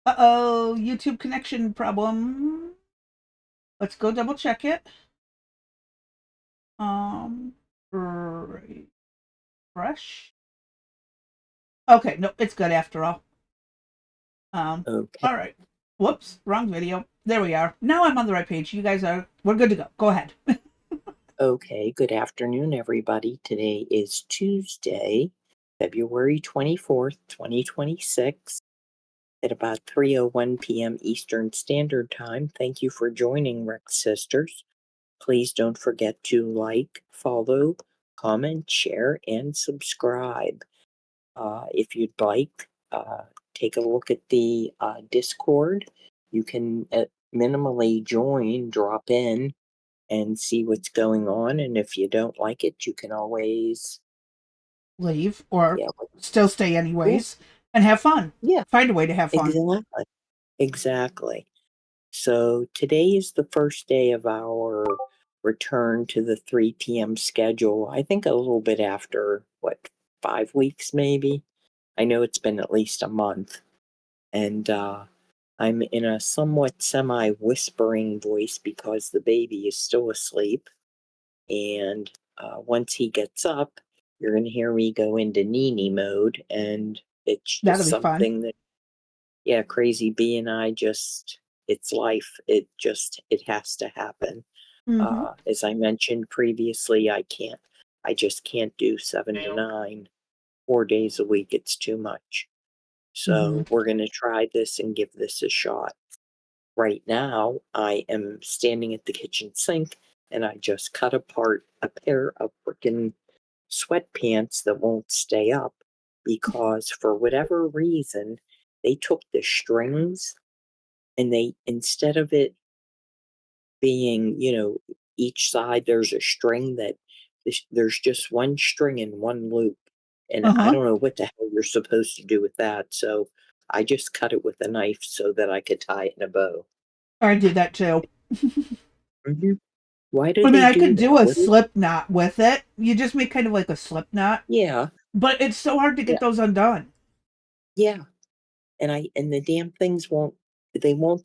Uh-oh, YouTube connection problem. Let's go double check it. Um, Refresh. Okay, no, it's good after all. Um, Okay. all right. Whoops, wrong video. There we are. Now I'm on the right page. We're good to go. Go ahead. Okay. Good afternoon, everybody. Today is Tuesday, February 24th, 2026, at about 3:01 p.m. Eastern Standard Time. Thank you for joining, Rex Sisters. Please don't forget to like, follow, comment, share, and subscribe. If you'd like, take a look at the Discord. You can minimally join, drop in, and see what's going on. And if you don't like it, you can always, Leave or yeah, still stay yeah, anyways and have fun. yeah, Find a way to have fun. exactly, exactly. So today is the first day of our return to the 3 p.m. schedule. I think a little bit after, what, 5 weeks maybe? I know it's been at least a month. And I'm in a somewhat semi whispering voice because the baby is still asleep. And once he gets up, you're going to hear me go into Nini mode. And it's That'll just be fun. something that, yeah, Crazy B and I just, it's life. It has to happen. Mm-hmm. As I mentioned previously, I just can't do 7 to 9, 4 days a week. It's too much. Mm-hmm. So we're going to try this and give this a shot. Right now, I am standing at the kitchen sink and I just cut apart a pair of freaking sweatpants that won't stay up because for whatever reason, they took the strings and they, instead of it being, each side there's a string that there's just one string in one loop. And I Uh-huh. don't know what the hell you're supposed to do with that. So I just cut it with a knife so that I could tie it in a bow. I did that too. Mhm. Why do I mean, they I do could do that? a What is, slip knot with it. You just make kind of like a slip knot, yeah, but it's so hard to yeah, get those undone. yeah. And the damn things won't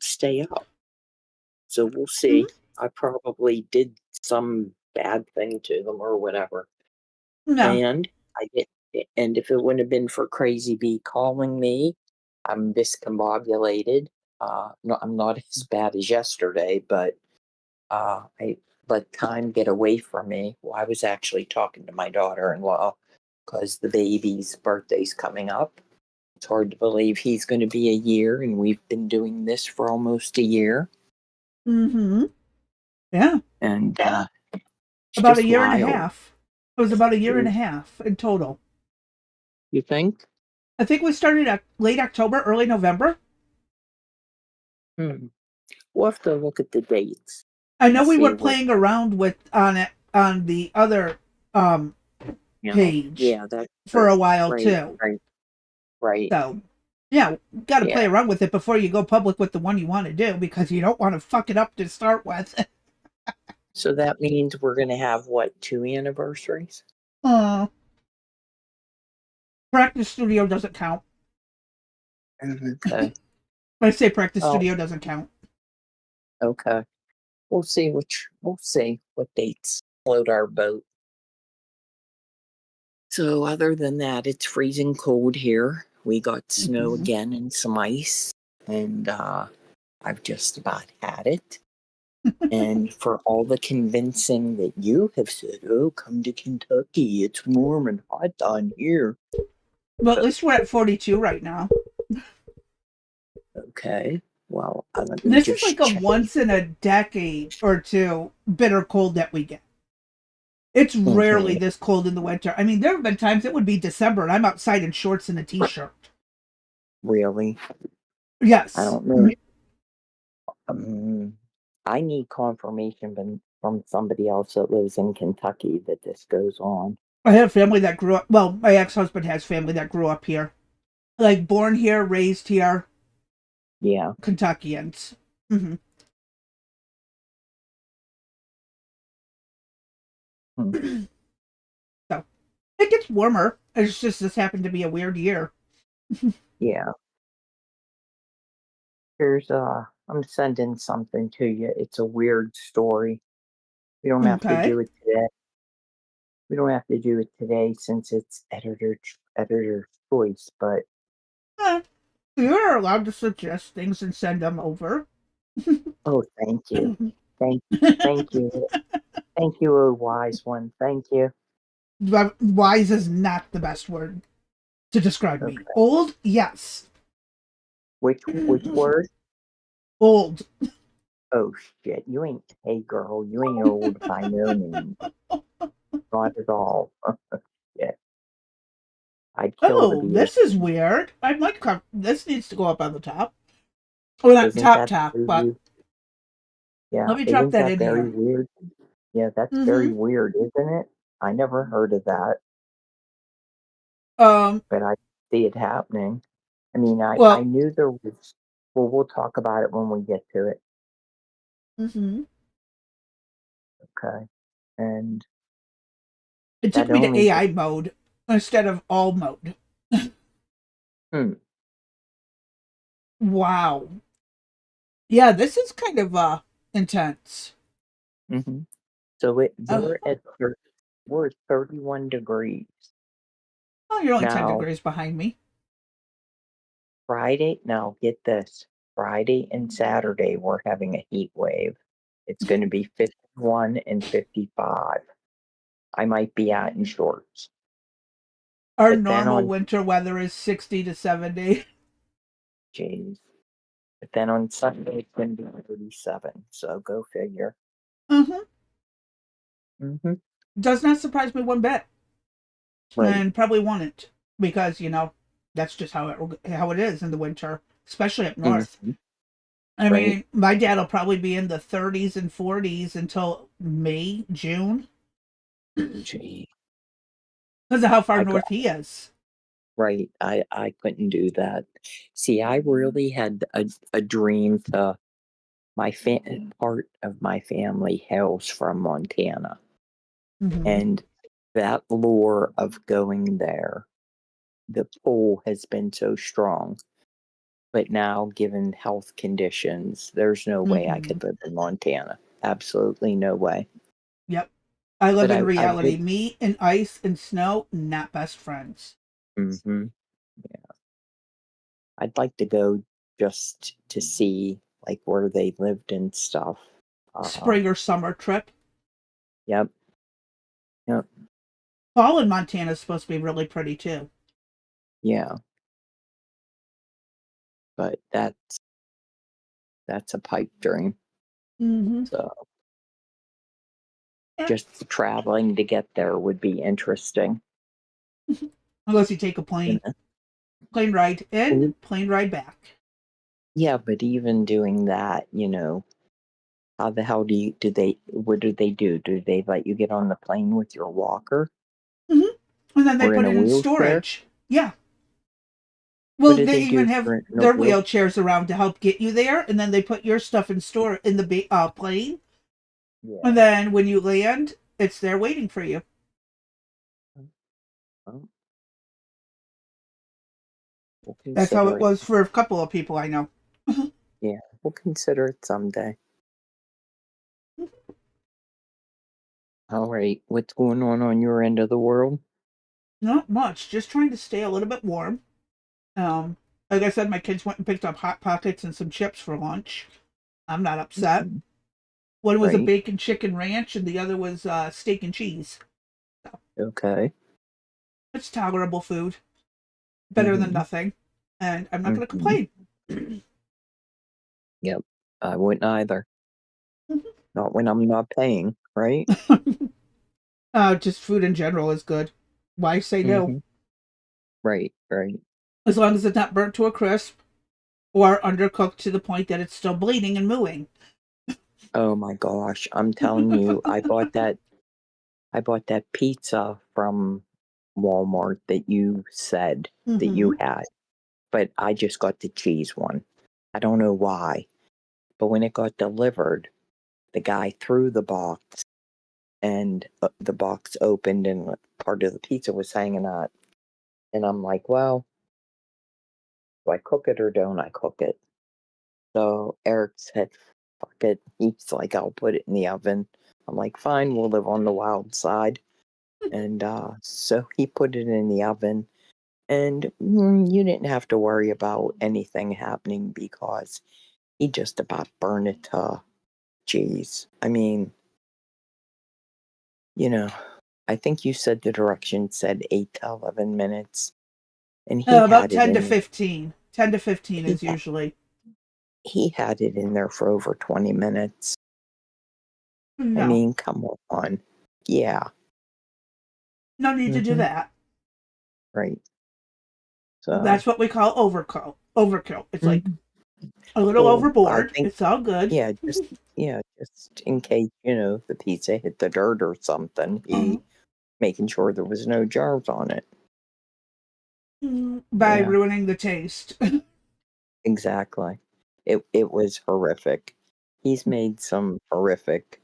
stay up. So we'll Mm-hmm. see. I probably did some bad thing to them or whatever. No, And I get and if it wouldn't have been for Crazy Bee calling me, I'm discombobulated. No, I'm not as bad as yesterday, but I let time get away from me. Well, I was actually talking to my daughter-in-law because the baby's birthday's coming up. It's hard to believe he's going to be a year, and we've been doing this for almost a year, mm-hmm. Yeah, and it's about a just year and a wild. half. It was about a year and a You half in total. you think? I think we started at late October, early November. Hmm. We'll have to look at the dates I and know we were see what. playing around with on it on the other page Yeah, that's for true. a while Right, too. right, right. So yeah, got to Yeah. play around with it before you go public with the one you want to do because you don't want to fuck it up to start with. So that means we're going to have what, two anniversaries? uh, Practice studio doesn't count. Okay. I say practice Oh, studio doesn't count. okay. We'll see what dates float our boat. So other than that, it's freezing cold here. We got snow Mm-hmm. again and some ice, and I've just about had it. And for all the convincing that you have said, oh, come to Kentucky, it's warm and hot down here. But at least we're at 42 right now. Okay, well, let me This is like just a check. once in a decade or two bitter cold that we get. It's rarely Hmm. this cold in the winter. I mean, there have been times it would be December and I'm outside in shorts and a t-shirt. Really? I Yes. don't know. Um, I need confirmation from somebody else that lives in Kentucky that this goes on. I have family that grew up, well, my ex-husband has family that grew up here. Like born here, raised here, Yeah. Kentuckians. Hmm. Hmm. So it gets warmer. It's just this happened to be a weird year. Yeah. Here's I'm sending something to you. It's a weird story. We don't have to Okay. do it today. We don't have to do it today since it's editor choice, but Eh, you're allowed to suggest things and send them over. oh, thank you. Thank thank you. Thank you, oh wise one. Thank you. But wise is not the best word to describe me. Okay. Old, yes. Which word? Old. Oh shit. You ain't hey girl, you ain't old by no means. Not at all. Yeah. I'd kill to Oh, be this is 18. weird. I'd like this needs to go up on the top. Or not Isn't top that top, but very yeah, let me drop isn't that that in very here. weird? Yeah, that's very Mm-hmm. weird, isn't it? I never heard of that, Um, but I see it happening. I mean, I well, knew there was well, we'll talk about it when we get to it. mm-hmm. Okay. And It took that me to only AI mode instead of all mode. hmm, Wow. Yeah, this is kind of intense. hmm. So it Oh, we're at 31 degrees. oh, you're only 10 Now degrees behind me. Friday, now get this. Friday and Saturday we're having a heat wave. It's gonna be 51 and 55. I might be out in shorts. Our But then normal on winter weather is 60 to 70. Jeez. But then on Sunday it's gonna be 37. So go figure. Mm-hmm. Hmm. Does not surprise me one bit, Right. and probably won't because that's just how it is in the winter, especially up north. Hmm. I Right. mean, my dad will probably be in the 30s and 40s until May, June, Gee. because of how far I could north he is. right. I couldn't do that. See, I really had a dream to part of my family hails from Montana. Hmm. And that lure of going there, the pull has been so strong. But now, given health conditions, there's no way I Hmm. could live in Montana. Absolutely no way. Yep. I live But in I reality. would. Me and ice and snow, not best friends. Hmm. I'd like to go just to see like where they lived and stuff. Uh, Spring or summer trip. yep, yep, Fall in Montana is supposed to be really pretty too. yeah. But that's a pipe dream. Hmm. So Yeah. just traveling to get there would be interesting. Unless you take a You plane. know? Plane ride in, Well, plane ride back. yeah, but even doing that, how the hell what do they do? Do they let you get on the plane with your walker Hmm. And then they or in put a it in wheelchair? storage. Yeah. What Well, do they they do even if have you're in a their wheel? wheelchairs around to help get you there, and then they put your stuff in store in the plane, and Yeah. then when you land, it's there waiting for you. Well, we'll That's how consider it it. was for a couple of people I know. Yeah, we'll consider it someday. All right, what's going on your end of the world? Not much, just trying to stay a little bit warm. Um, like I said, my kids went and picked up hot pockets and some chips for lunch. I'm not upset. Mhm. One was a Right. bacon chicken ranch, and the other was steak and cheese. So Okay. it's tolerable food, better than Mm-hmm. nothing, and I'm not going to Mm-hmm. complain. Yep. I wouldn't either. Not when I'm not paying, right? Just food in general is good. Why say no? Mm-hmm. Right, right. As long as it's not burnt to a crisp or undercooked to the point that it's still bleeding and mooing. Oh my gosh, I'm telling you, I bought that pizza from Walmart that you said that you Hmm. had, but I just got the cheese one. I don't know why, but when it got delivered, the guy threw the box and the box opened and part of the pizza was hanging out. And I'm like, well, do I cook it or don't I cook it? So Eric said, fuck it. He's like, I'll put it in the oven. I'm like, fine, we'll live on the wild side. And so he put it in the oven. And you didn't have to worry about anything happening because he just about burned it to cheese. I mean, I think you said the directions said 8 to 11 minutes. And he About had it 10 to in 15. 10 to 15 he is had, usually. he had it in there for over 20 minutes. I No, mean, come on. Yeah. no need to do Mm-hmm. that. Right. So, That's what we call overkill. Overkill. It's like mhm. a little Well, I overboard. think, It's all good. yeah, just in case, the pizza hit the dirt or something, Uh-huh. he making sure there was no germs on it. By Yeah, ruining the taste. exactly. It was horrific. He's made some horrific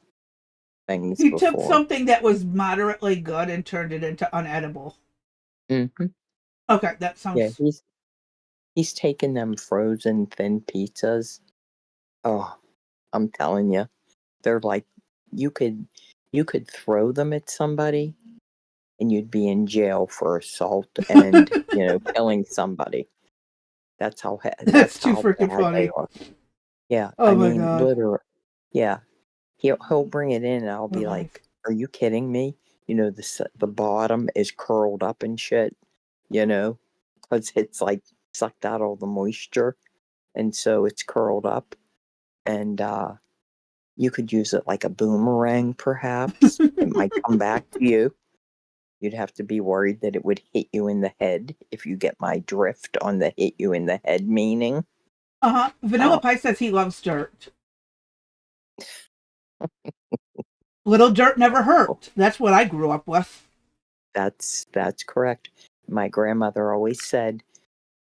things He took before. something that was moderately good and turned it into unedible. Hmm. Okay, that Yeah, sounds. he's taken them frozen thin pizzas. Oh, I'm telling you, they're like you could you could throw them at somebody and you'd be in jail for assault and killing somebody. That's That's too how freaking bad they funny. are. Yeah, I Oh my mean, god. literally. Yeah, he'll bring it in, and I'll My be life. like, "Are you kidding me?" The bottom is curled up and shit. Because it's like sucked out all the moisture, and so it's curled up, and you could use it like a boomerang, perhaps. It might come back to you. You'd have to be worried that it would hit you in the head if you get my drift on the hit you in the head meaning. Uh-huh. Vanilla Uh, Pie says he loves dirt. Little dirt never hurt. That's what I grew up with. that's correct. My grandmother always said,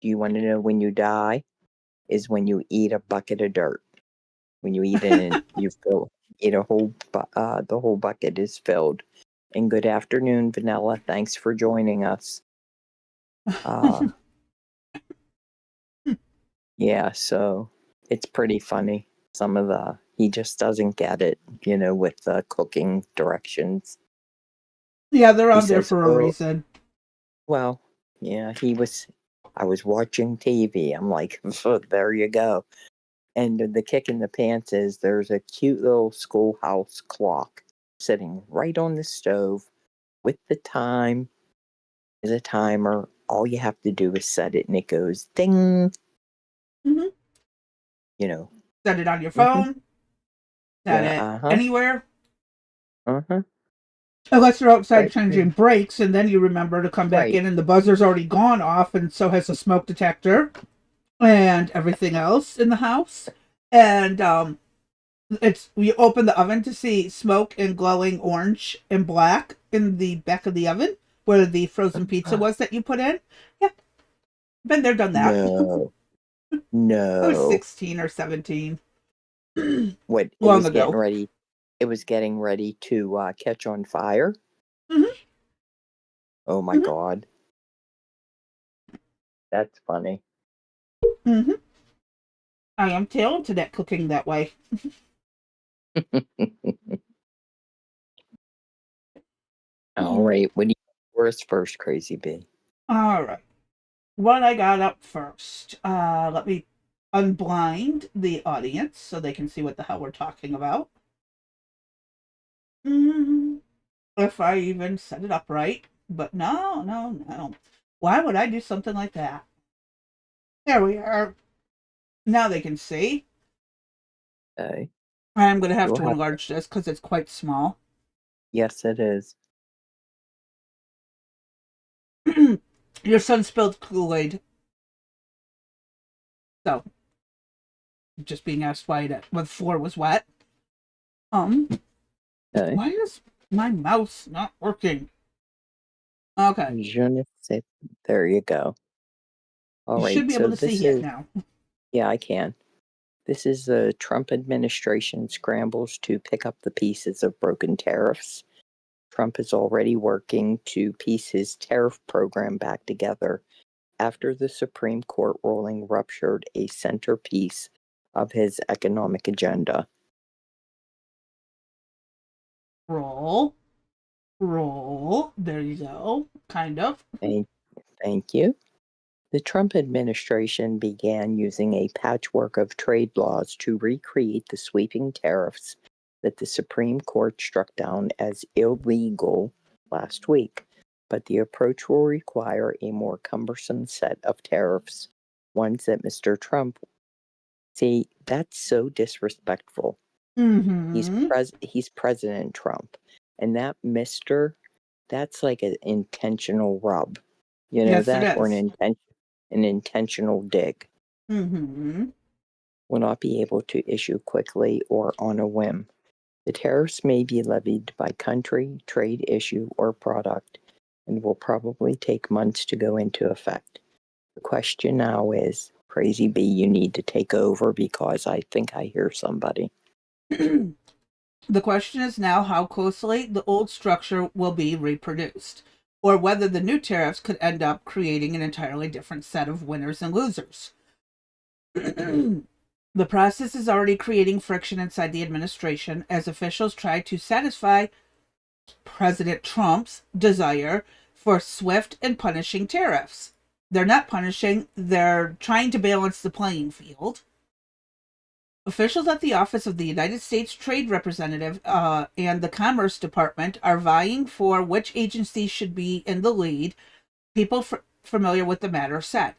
"Do you want to know when you die? Is when you eat a bucket of dirt. When you eat it, and you eat the whole bucket is filled." And good afternoon, Vanilla. Thanks for joining us. Uh, yeah, so it's pretty funny. He just doesn't get it, with the cooking directions. Yeah, they're He on there says, for a "Oh, reason. well, yeah." I was watching TV. I'm like, there you go. And the kick in the pants is there's a cute little schoolhouse clock sitting right on the stove with the time as a timer. All you have to do is set it and it goes ding, Hmm. you know. Set it on your Hmm. phone. Set Yeah, it uh-huh, anywhere. uh-huh. Unless you're outside Right changing there. brakes, and then you remember to come back Right. in, and the buzzer's already gone off, and so has the smoke detector and everything else in the house. And it's we open the oven to see smoke and glowing orange and black in the back of the oven where the frozen pizza was that you put in. Yeah, been there, done that. No. I was No. 16 or 17 What long ago. it was getting ready to catch on fire. Hmm. Oh my Hmm. God. That's funny. Hmm. I am talented at cooking that way. All right. What do you Where's first, Crazy B? All right. What I got up first. Let me unblind the audience so they can see what the hell we're talking about. Mm, if I even set it up right. But no, no, no. Why would I do something like that? There we are. Now they can see. Okay. I'm going to have You'll to have enlarge this because it's quite small. Yes, it is. Your son spilled Kool-Aid. So, just being asked why the floor was wet. Um, Okay. why is my mouse not working? Okay. Je ne sais. There you go. All You should right. be able So to see this it is now. Yeah, I can. This is the Trump administration scrambles to pick up the pieces of broken tariffs. Trump is already working to piece his tariff program back together after the Supreme Court ruling ruptured a centerpiece of his economic agenda. Roll. There you go. Kind of. Thank you. The Trump administration began using a patchwork of trade laws to recreate the sweeping tariffs that the Supreme Court struck down as illegal last week. But the approach will require a more cumbersome set of tariffs, ones that Mr. Trump. See, that's so disrespectful. Mm-hmm. He's President Trump, and that Mister, that's like an intentional rub. You know Yes, it that, or is. an intentional dig. Mm-hmm. Will not be able to issue quickly or on a whim. The tariffs may be levied by country, trade issue, or product, and will probably take months to go into effect. The question now is, Crazy Bee, you need to take over because I think I hear somebody. The question is now how closely the old structure will be reproduced, or whether the new tariffs could end up creating an entirely different set of winners and losers. The process is already creating friction inside the administration as officials try to satisfy President Trump's desire for swift and punishing tariffs. They're not punishing, they're trying to balance the playing field. Officials at the Office of the United States Trade Representative and the Commerce Department are vying for which agency should be in the lead, people familiar with the matter said.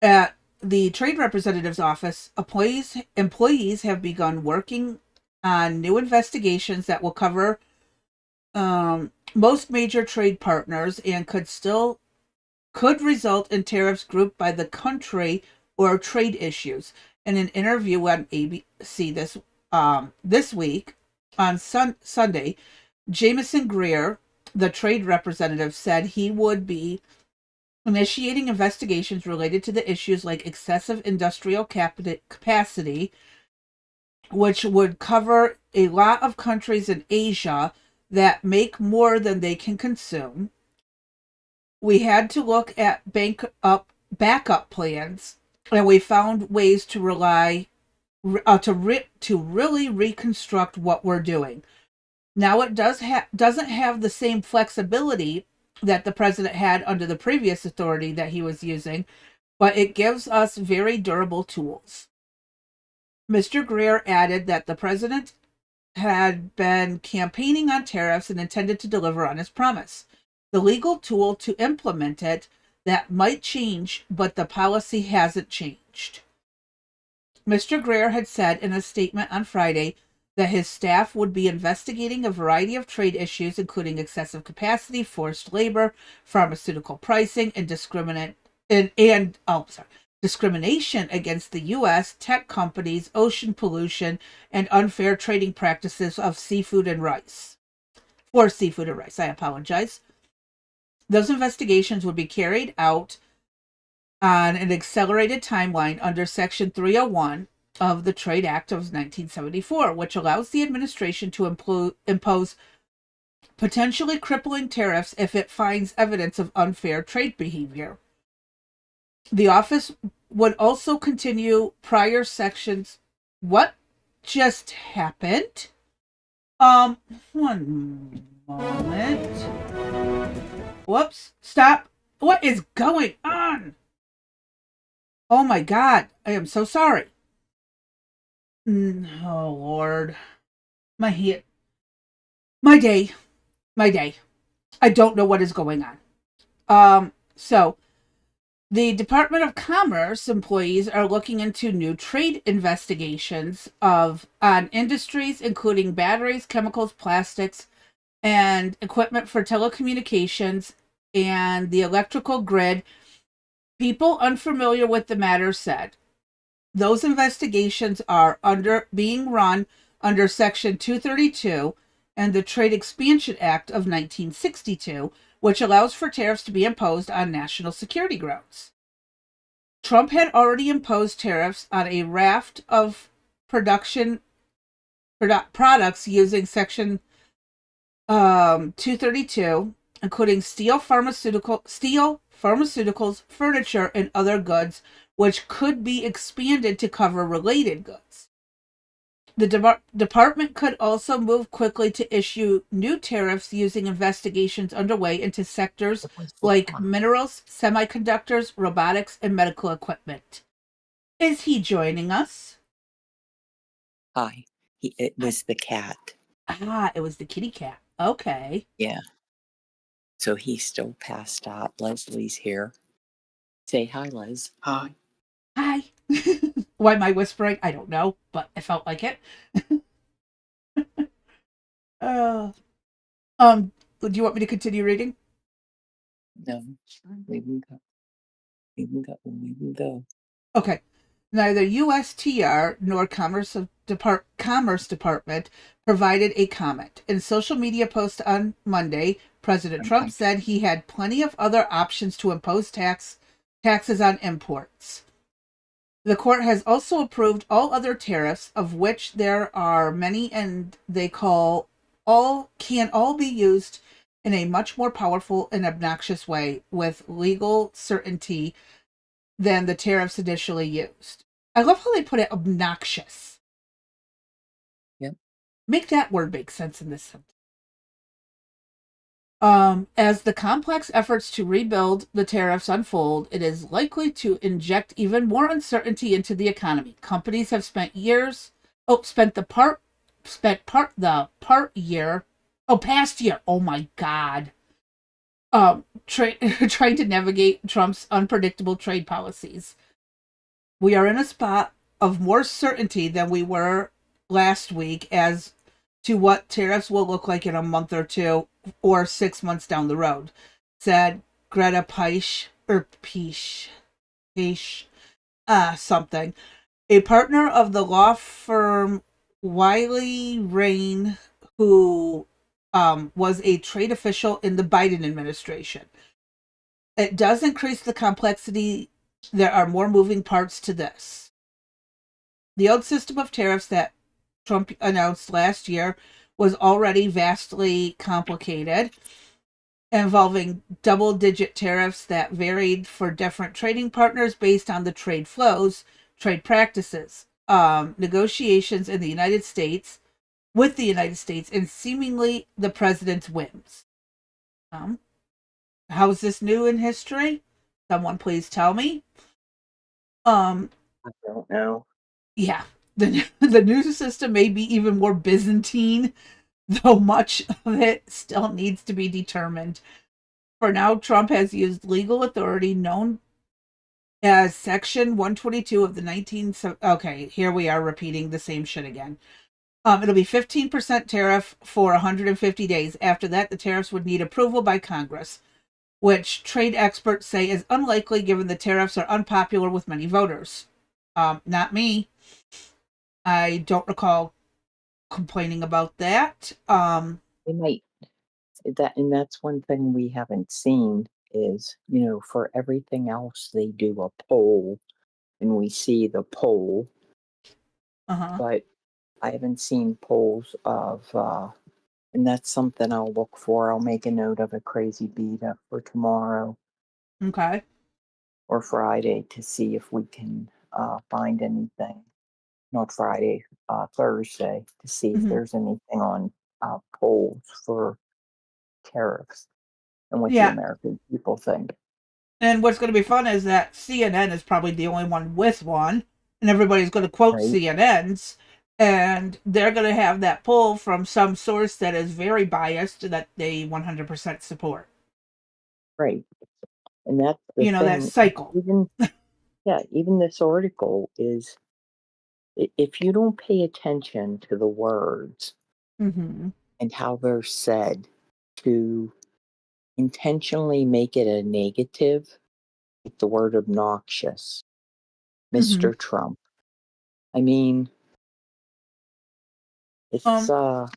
At the Trade Representative's office, employees have begun working on new investigations that will cover most major trade partners and could result in tariffs grouped by the country or trade issues. In an interview on ABC this week on Sunday, Jameson Greer, the trade representative, said he would be initiating investigations related to the issues like excessive industrial capacity, which would cover a lot of countries in Asia that make more than they can consume. We had to look at backup plans, and we found ways to really reconstruct what we're doing. Now it doesn't have the same flexibility that the president had under the previous authority that he was using, but it gives us very durable tools. Mr. Greer added that the president had been campaigning on tariffs and intended to deliver on his promise. The legal tool to implement it that might change, but the policy hasn't changed. Mr. Greer had said in a statement on Friday that his staff would be investigating a variety of trade issues, including excessive capacity, forced labor, pharmaceutical pricing, and discrimination against the U.S. tech companies, ocean pollution, and unfair trading practices of seafood and rice. For seafood and rice, I apologize. Those investigations would be carried out on an accelerated timeline under Section 301 of the Trade Act of 1974, which allows the administration to impose potentially crippling tariffs if it finds evidence of unfair trade behavior. The office would also continue prior sections. What just happened? One moment. Whoops, stop. What is going on? Oh my God, I am so sorry. Oh Lord. My head. My day. I don't know what is going on. So the Department of Commerce employees are looking into new trade investigations on industries including batteries, chemicals, plastics, and equipment for telecommunications and the electrical grid. People unfamiliar with the matter said those investigations are being run under Section 232 and the Trade Expansion Act of 1962, which allows for tariffs to be imposed on national security grounds. Trump had already imposed tariffs on a raft of products using Section 232, including steel, pharmaceuticals, furniture, and other goods which could be expanded to cover related goods. The department could also move quickly to issue new tariffs using investigations underway into sectors like minerals, semiconductors, robotics, and medical equipment. Is he joining us? Hi. It was the cat. Ah, it was the kitty cat. Okay. Yeah. So he's still passed out. Leslie's here. Say hi, Les. Hi. Hi. Why am I whispering? I don't know, but it felt like it. Uh, do you want me to continue reading? No. We can go. We can go. We can go. Okay. Neither USTR nor Commerce Department provided a comment. In social media post on Monday, President Trump said he had plenty of other options to impose taxes on imports. The court has also approved all other tariffs, of which there are many, and they can all be used in a much more powerful and obnoxious way with legal certainty than the tariffs initially used. I love how they put it obnoxious. Yep. Make that word make sense in this sentence. As the complex efforts to rebuild the tariffs unfold, it is likely to inject even more uncertainty into the economy. Companies have spent past year. Oh my God. Trying to navigate Trump's unpredictable trade policies. We are in a spot of more certainty than we were last week as to what tariffs will look like in a month or two or 6 months down the road, said Greta Peish, something, a partner of the law firm Wiley Rain, who was a trade official in the Biden administration. It does increase the complexity. There are more moving parts to this. The old system of tariffs that Trump announced last year was already vastly complicated, involving double-digit tariffs that varied for different trading partners based on the trade flows, trade practices, negotiations in the United States, with the United States, and seemingly the president's whims. How's this new in history? Someone please tell me. I don't know. Yeah, the new system may be even more Byzantine, though much of it still needs to be determined. For now, Trump has used legal authority known as Section 122 of the 19... Okay, here we are repeating the same shit again. It'll be 15% tariff for 150 days. After that, the tariffs would need approval by Congress, which trade experts say is unlikely given the tariffs are unpopular with many voters. Not me. I don't recall complaining about that. They might. And that's one thing we haven't seen is, for everything else, they do a poll and we see the poll, Uh-huh. but I haven't seen polls of, and that's something I'll look for. I'll make a note of a crazy beta for tomorrow Okay. or Friday to see if we can find anything. Not Friday, Thursday, to see if Mm-hmm. there's anything on polls for tariffs and what the Yeah. American people think. And what's going to be fun is that CNN is probably the only one with one, and everybody's going to quote Right? CNN's, and they're going to have that pull from some source that is very biased that they 100% support. Right. And that's the That thing. cycle. Even yeah, even this article is if you don't pay attention to the words Mm-hmm. and how they're said to intentionally make it a negative, like the word obnoxious, Mm-hmm. Mr. Trump. I mean, it's Um,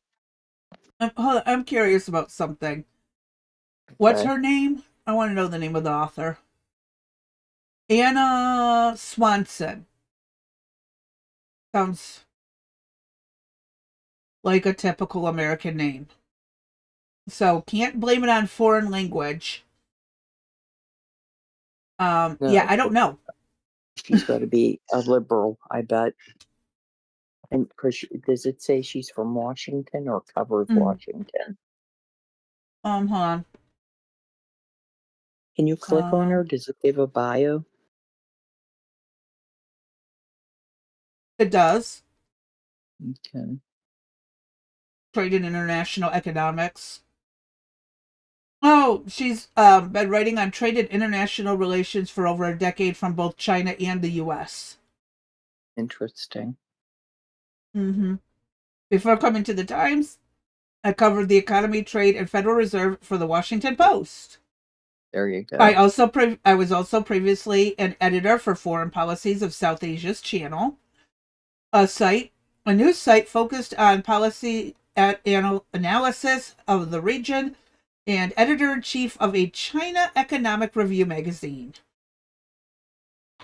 hold on, I'm curious about something. What's okay. her name? I want to know the name of the author. Anna Swanson. Sounds like a typical American name. So can't blame it on foreign language. Yeah, No, I don't know. She's got to be a liberal, I bet. And does it say she's from Washington or covers Washington? Hold on. Can you click on her? Does it give a bio? It does. Okay. Trade and international economics. Oh, she's been writing on trade and international relations for over a decade from both China and the U.S. Interesting. Before coming to the Times, I covered the economy, trade, and Federal Reserve for the Washington Post. There you go. I was also previously an editor for Foreign Policies of South Asia's Channel, a news site focused on policy analysis of the region, and editor-in-chief of a China Economic Review magazine.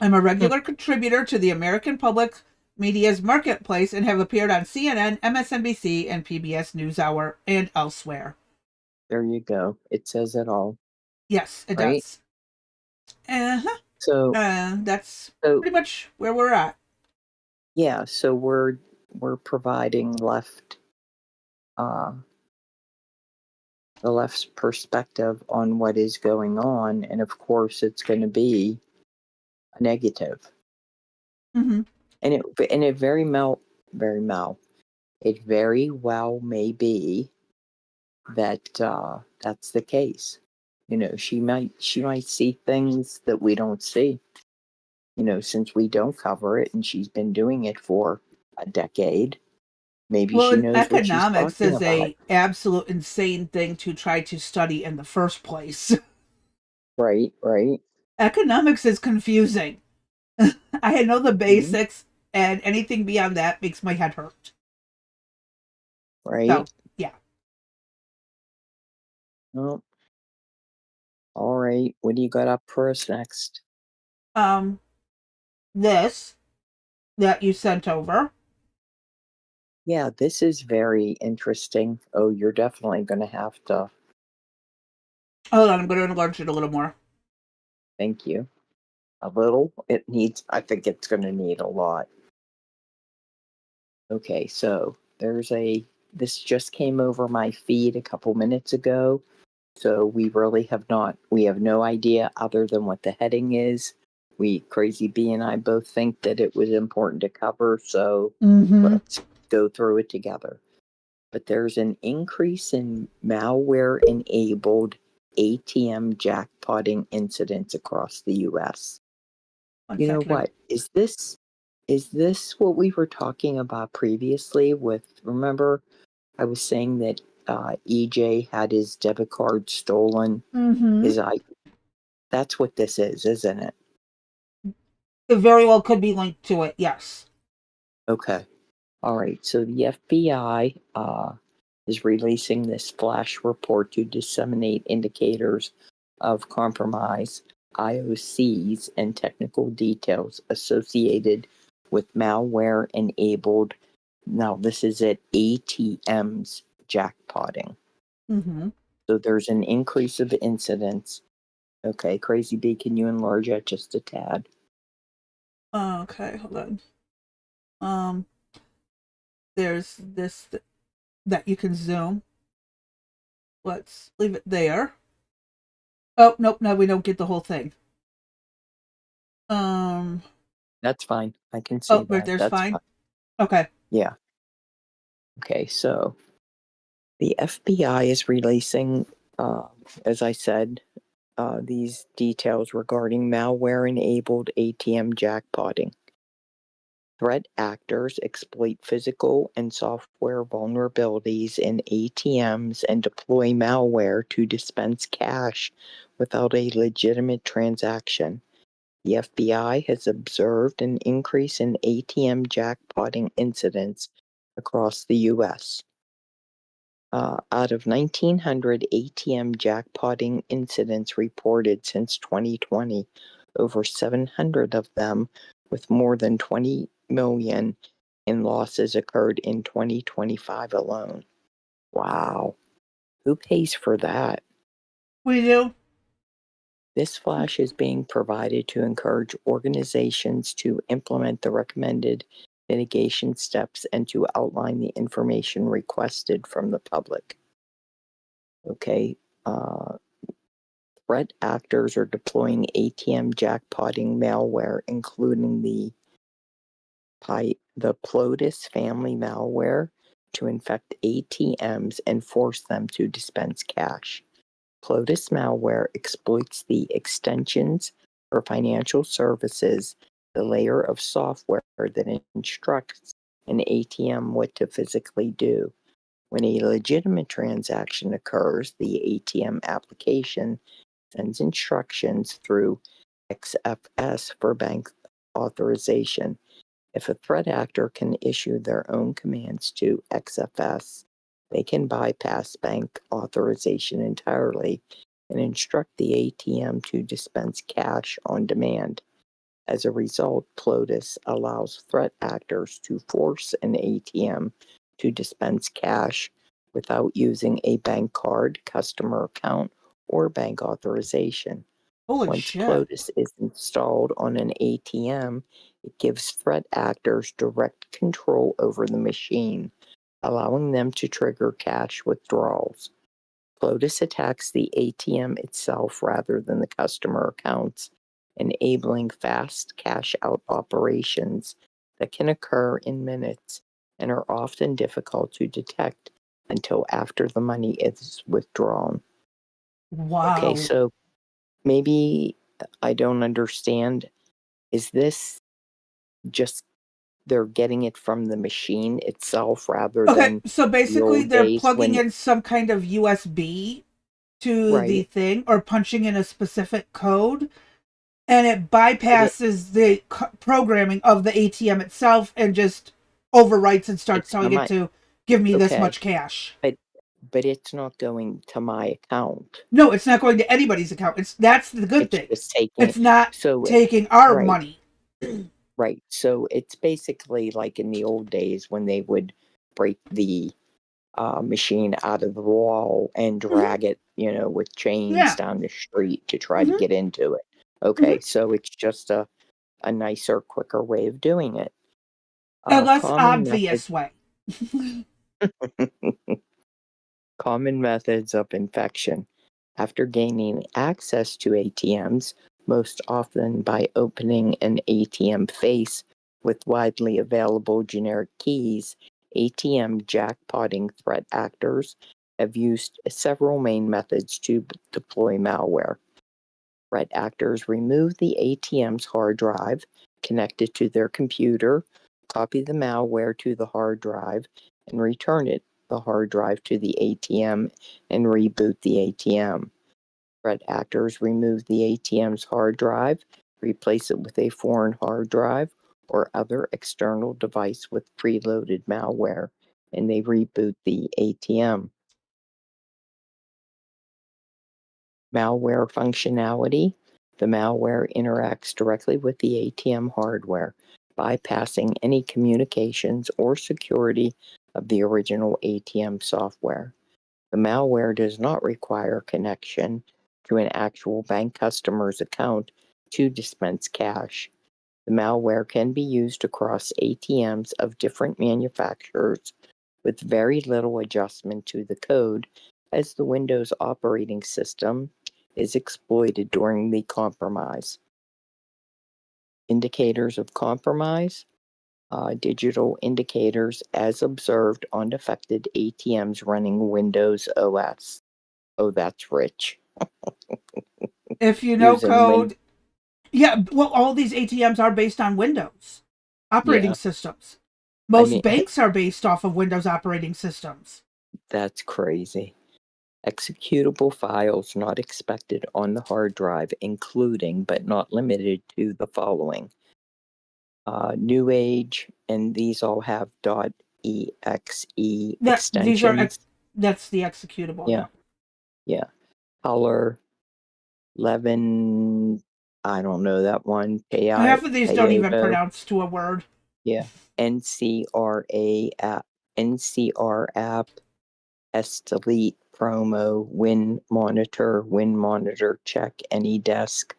I'm a regular contributor to the American Public Media's Marketplace and have appeared on CNN, MSNBC, and PBS NewsHour and elsewhere. There you go. It says it all. Yes, it right? does. Uh-huh. So That's pretty much where we're at. Yeah, so we're providing the left's perspective on what is going on, and of course it's going to be a negative. Mm-hmm. And it very well may be that that's the case. You know, she might see things that we don't see. You know, since we don't cover it, and she's been doing it for a decade. Maybe she knows what she's economics talking is about. a absolute insane thing to try to study in the first place. Right. Economics is confusing. I know the basics, and anything beyond that makes my head hurt. Right. So, yeah. Well, all right. What do you got up for us next? This that you sent over. Yeah, this is very interesting. Oh, you're definitely going to have to. Hold on, I'm going to enlarge it a little more. Thank you. A little. I think it's going to need a lot. Okay, so this just came over my feed a couple minutes ago. So we have no idea other than what the heading is. Crazy B and I both think that it was important to cover, so let's go through it together. But there's an increase in malware-enabled ATM jackpotting incidents across the U.S. You know what? Is this what we were talking about previously remember, I was saying that EJ had his debit card stolen. That's what this is, isn't it? It very well could be linked to it, yes. Okay. All right. So the FBI is releasing this flash report to disseminate indicators of compromise, IOCs, and technical details associated with malware enabled. Now, this is at ATMs jackpotting. So there's an increase of incidents. Okay, Crazy B, can you enlarge that just a tad? Okay, hold on. There's this that you can zoom. Let's leave it there. Oh, nope, no, we don't get the whole thing. That's fine. I can see that. Right there's That's fine. Okay. Yeah. Okay, so the FBI is releasing, as I said, these details regarding malware-enabled ATM jackpotting. Threat actors exploit physical and software vulnerabilities in ATMs and deploy malware to dispense cash without a legitimate transaction. The FBI has observed an increase in ATM jackpotting incidents across the U.S. Out of 1,900 ATM jackpotting incidents reported since 2020, over 700 of them, with more than 20 million in losses, occurred in 2025 alone. Wow. Who pays for that? We do. This flash is being provided to encourage organizations to implement the recommended mitigation steps and to outline the information requested from the public. Okay. Threat actors are deploying ATM jackpotting malware, including the Plotus family malware, to infect ATMs and force them to dispense cash. Plotus malware exploits the extensions for financial services, the layer of software that instructs an ATM what to physically do. When a legitimate transaction occurs, the ATM application sends instructions through XFS for bank authorization. If a threat actor can issue their own commands to XFS, they can bypass bank authorization entirely and instruct the ATM to dispense cash on demand. As a result, Plotus allows threat actors to force an ATM to dispense cash without using a bank card, customer account, or bank authorization. Holy Once shit. Plotus is installed on an ATM, it gives threat actors direct control over the machine, allowing them to trigger cash withdrawals. Plotus attacks the ATM itself rather than the customer accounts, enabling fast cash out operations that can occur in minutes and are often difficult to detect until after the money is withdrawn. Okay, Wow. so maybe I don't understand. Is this just they're getting it from the machine itself rather Okay, than so the basically old they're days plugging when, in some kind of USB to the right? thing or punching in a specific code, and it But bypasses the programming of the ATM itself and just overwrites and starts it's not telling it my, to give me this okay, much cash. but but it's not going to my account. No, it's not going to anybody's account. That's the good It's thing. just taking It's it. not So taking our right, money. right. So it's basically like in the old days when they would break the machine out of the wall and Mm-hmm. drag it, with chains Yeah. down the street to try to Mm-hmm. get into it. Mm-hmm. Okay, so it's just a nicer, quicker way of doing it. A less Common methods. obvious way. Common methods of infection. After gaining access to ATMs, most often by opening an ATM face with widely available generic keys, ATM jackpotting threat actors have used several main methods to deploy malware. Threat actors remove the ATM's hard drive, connect it to their computer, copy the malware to the hard drive, and return the hard drive to the ATM and reboot the ATM. Threat actors remove the ATM's hard drive, replace it with a foreign hard drive or other external device with preloaded malware, and they reboot the ATM. Malware functionality. The malware interacts directly with the ATM hardware, bypassing any communications or security of the original ATM software. The malware does not require connection to an actual bank customer's account to dispense cash. The malware can be used across ATMs of different manufacturers with very little adjustment to the code, as the Windows operating system is exploited during the compromise. Indicators of compromise. Digital indicators as observed on affected ATMs running Windows OS. Oh, that's rich. If you know Using code, yeah, well, all these ATMs are based on Windows operating yeah. systems. I Most mean, banks are based off of Windows operating systems. that's crazy. Executable files not expected on the hard drive, including but not limited to the following: New Age, and these all have .exe That these are extensions. that's the executable. Yeah, Yeah, yeah. Color, Levin, I don't know that one. half of these don't even Payato, pronounce to a word. yeah. NCRA app, NCR app, Delete, promo, win monitor check, any desk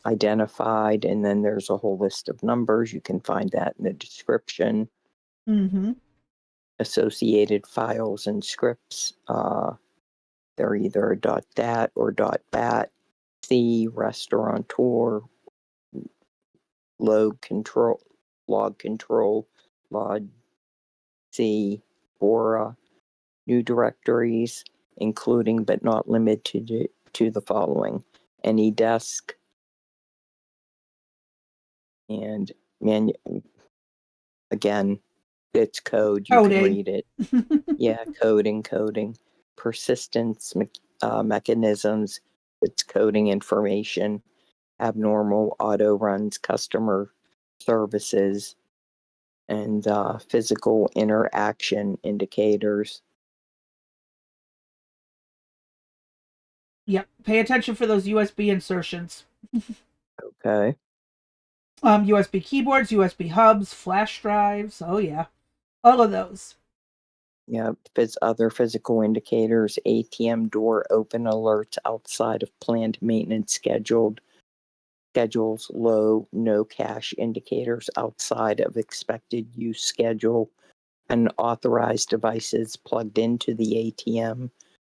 identified, and then there's a whole list of numbers. You can find that in the description. Mm-hmm. Associated files and scripts, they're either .dat or .bat. C, restaurateur, log control, log C, Bora, new directories, including but not limited to the following: any desk, and again, it's code, you can read it. Yeah, coding, persistence mechanisms, it's coding information, abnormal auto runs, customer services, and physical interaction indicators. Yep. Pay attention for those USB insertions. Okay. USB keyboards, USB hubs, flash drives. Oh yeah, all of those. Yeah, other physical indicators, ATM door open alerts outside of planned maintenance schedules, low, no cash indicators outside of expected use schedule, and authorized devices plugged into the ATM,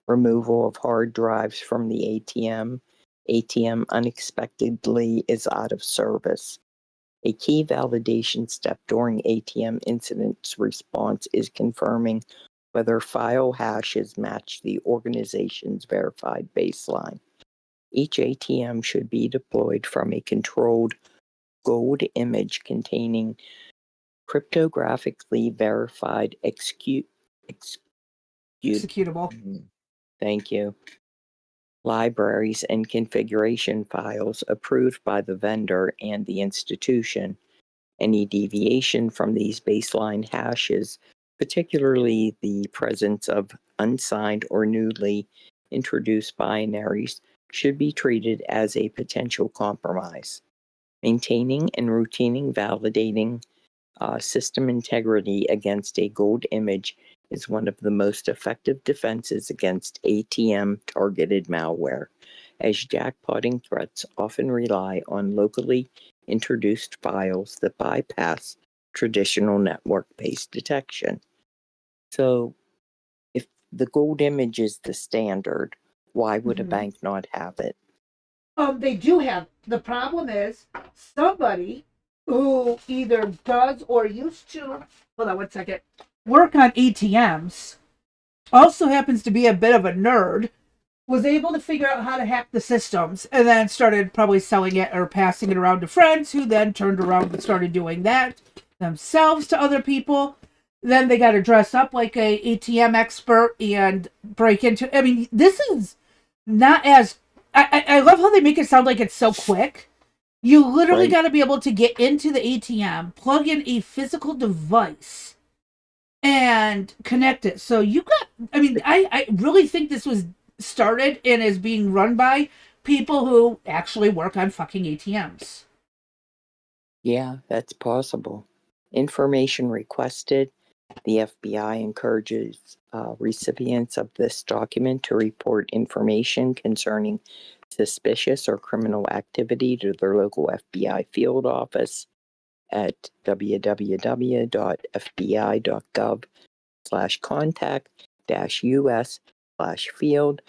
removal of hard drives from the ATM unexpectedly is out of service. A key validation step during ATM incidents response is confirming whether file hashes match the organization's verified baseline. Each ATM should be deployed from a controlled gold image containing cryptographically verified Executable. thank you, libraries and configuration files approved by the vendor and the institution. Any deviation from these baseline hashes, particularly the presence of unsigned or newly introduced binaries, should be treated as a potential compromise. Maintaining and routinely validating system integrity against a gold image is one of the most effective defenses against ATM targeted malware, as jackpotting threats often rely on locally introduced files that bypass traditional network based detection. So, if the gold image is the standard, why would a bank not have it? They do have. The problem is somebody who either does or used to, hold on one second, work on ATMs, also happens to be a bit of a nerd, was able to figure out how to hack the systems and then started probably selling it or passing it around to friends who then turned around and started doing that themselves to other people. Then they got to dress up like a ATM expert and break into. I mean, this is not as. I love how they make it sound like it's so quick. You literally Right? got to be able to get into the ATM, plug in a physical device, and connect it. So you got. I mean, I really think this was started and is being run by people who actually work on fucking ATMs. Yeah, that's possible. Information requested. The FBI encourages recipients of this document to report information concerning suspicious or criminal activity to their local FBI field office at www.fbi.gov/contact-us/field.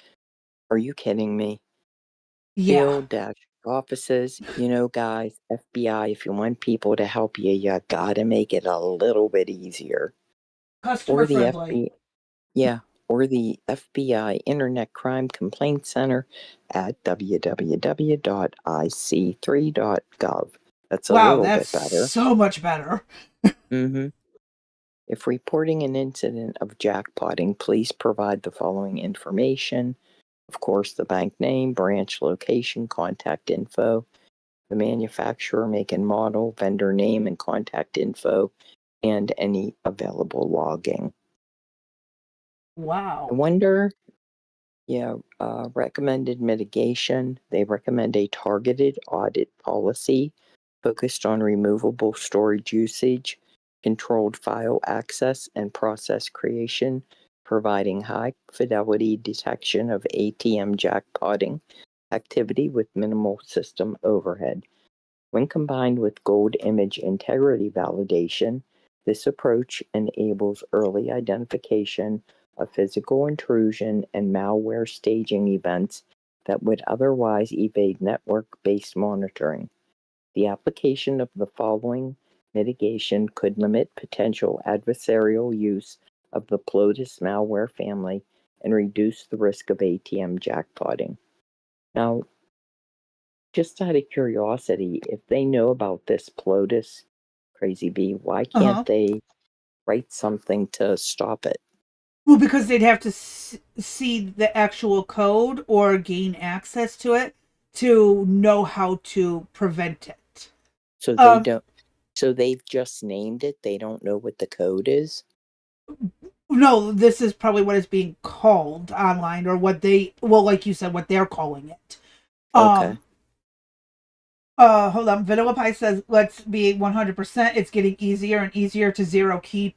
Are you kidding me? Yeah, Field-offices. You know, guys, FBI, if you want people to help you, you gotta make it a little bit easier. customer Or the friendly. FBI. Yeah, or the FBI Internet Crime Complaint Center at www.ic3.gov. That's a Wow, little that's bit better. so much better. Mm-hmm. If reporting an incident of jackpotting, please provide the following information. Of course, the bank name, branch location, contact info, the manufacturer, make and model, vendor name and contact info, and any available logging. I Wow. wonder. Yeah, recommended mitigation. They recommend a targeted audit policy focused on removable storage usage, controlled file access, and process creation, providing high-fidelity detection of ATM jackpotting activity with minimal system overhead. When combined with gold image integrity validation, this approach enables early identification of physical intrusion and malware staging events that would otherwise evade network-based monitoring. The application of the following mitigation could limit potential adversarial use of the Plotus malware family and reduce the risk of ATM jackpotting. Now, just out of curiosity, if they know about this Plotus Crazy Bee, why Uh-huh. can't they write something to stop it? Well, because they'd have to see the actual code or gain access to it to know how to prevent it. So they Um, don't. So they've just named it. They don't know what the code is. no, this is probably what it's being called online, or what they, well, like you said, what they're calling it. Okay. Um, Hold on. Vanilla Pie says, let's be 100%. It's getting easier and easier to zero key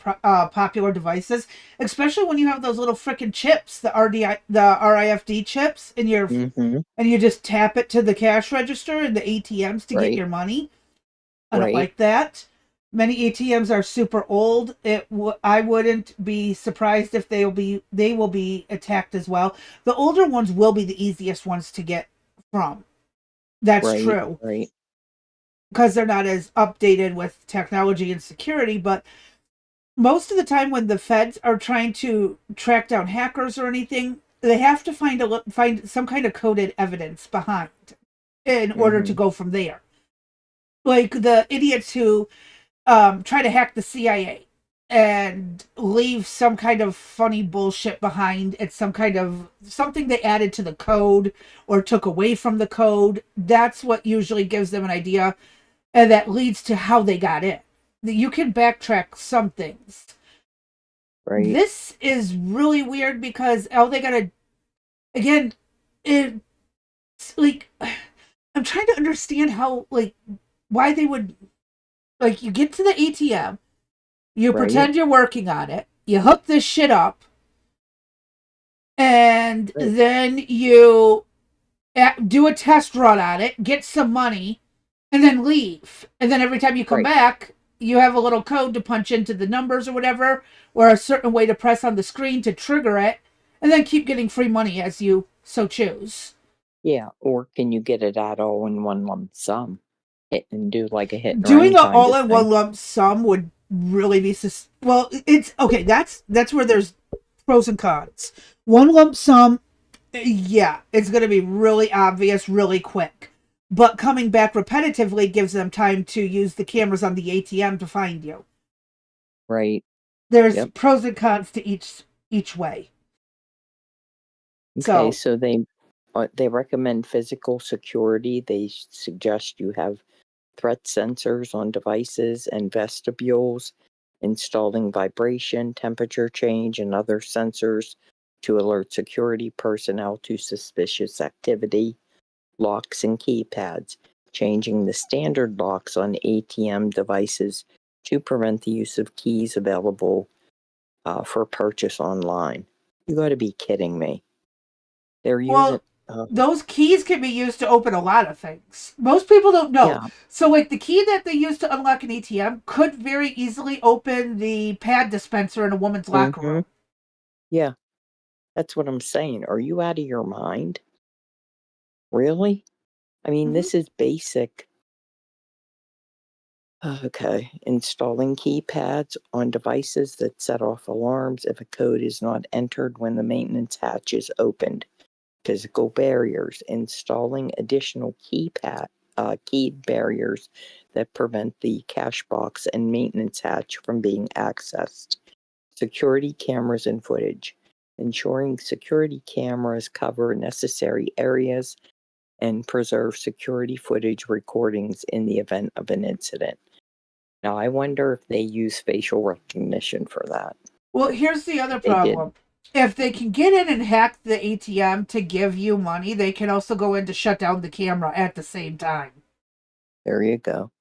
popular devices, especially when you have those little freaking chips, the RIFD chips in your, Mm-hmm. and you just tap it to the cash register and the ATMs to get Right. your money. I don't Right. like that. Many ATMs are super old. I wouldn't be surprised if they will be attacked as well. The older ones will be the easiest ones to get from. That's Right. true, Right. because they're not as updated with technology and security. But most of the time, when the feds are trying to track down hackers or anything, they have to find some kind of coded evidence behind in order to Mm-hmm. go from there. Like the idiots who try to hack the CIA and leave some kind of funny bullshit behind. It's some kind of something they added to the code or took away from the code. That's what usually gives them an idea, and that leads to how they got in. You can backtrack some things. Right. This is really weird because they gotta, again, it's like, I'm trying to understand how, like, why they would, like, you get to the ATM, you Right. pretend you're working on it, you hook this shit up, and Right. then you do a test run on it, get some money, and then leave. And then every time you come Right. back, you have a little code to punch into the numbers or whatever, or a certain way to press on the screen to trigger it, and then keep getting free money as you so choose. Yeah. Or can you get it at all in one lump sum? Hit and do like a hit and Doing run it kind all of in thing. one lump sum would really be well. It's okay. That's where there's pros and cons. One lump sum, yeah, it's going to be really obvious, really quick. But coming back repetitively gives them time to use the cameras on the ATM to find you. Right. There's Yep. pros and cons to each way. Okay. So, So they recommend physical security. They suggest you have threat sensors on devices and vestibules, installing vibration, temperature change, and other sensors to alert security personnel to suspicious activity, locks and keypads, changing the standard locks on ATM devices to prevent the use of keys available for purchase online. You got to be kidding me. They're using, well, those keys can be used to open a lot of things. Most people don't know. yeah, So, like, the key that they use to unlock an ATM could very easily open the pad dispenser in a woman's locker mm-hmm, room. yeah, that's what I'm saying. Are you out of your mind? Really? I mean, Mm-hmm. this is basic. Okay. Installing keypads on devices that set off alarms if a code is not entered when the maintenance hatch is opened. Physical barriers. Installing additional keyed barriers that prevent the cache box and maintenance hatch from being accessed. Security cameras and footage. Ensuring security cameras cover necessary areas and preserve security footage recordings in the event of an incident. Now, I wonder if they use facial recognition for that. Well, here's the other They did. problem. If they can get in and hack the ATM to give you money, they can also go in to shut down the camera at the same time. There you go.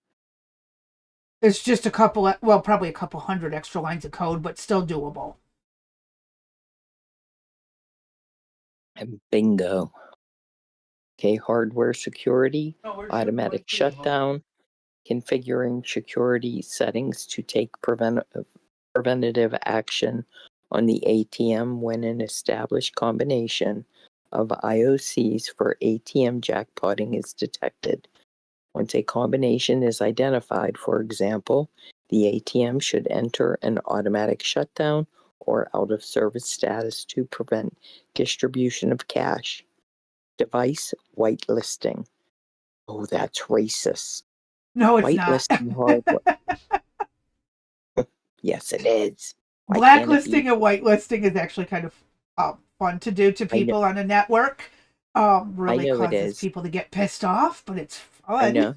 It's just a couple, well, probably a couple hundred extra lines of code, but still doable. And bingo. Okay, hardware security, automatic shutdown, configuring security settings to take preventative action on the ATM when an established combination of IOCs for ATM jackpotting is detected. Once a combination is identified, for example, the ATM should enter an automatic shutdown or out of service status to prevent distribution of cash. Device whitelisting. Oh, that's racist. No, it's not. Whitelisting hardware. Yes, it is. Why can't it be? Blacklisting and whitelisting is actually kind of fun to do to I know, people on a network. I Really know it causes is. people to get pissed off, but it's I fun. know.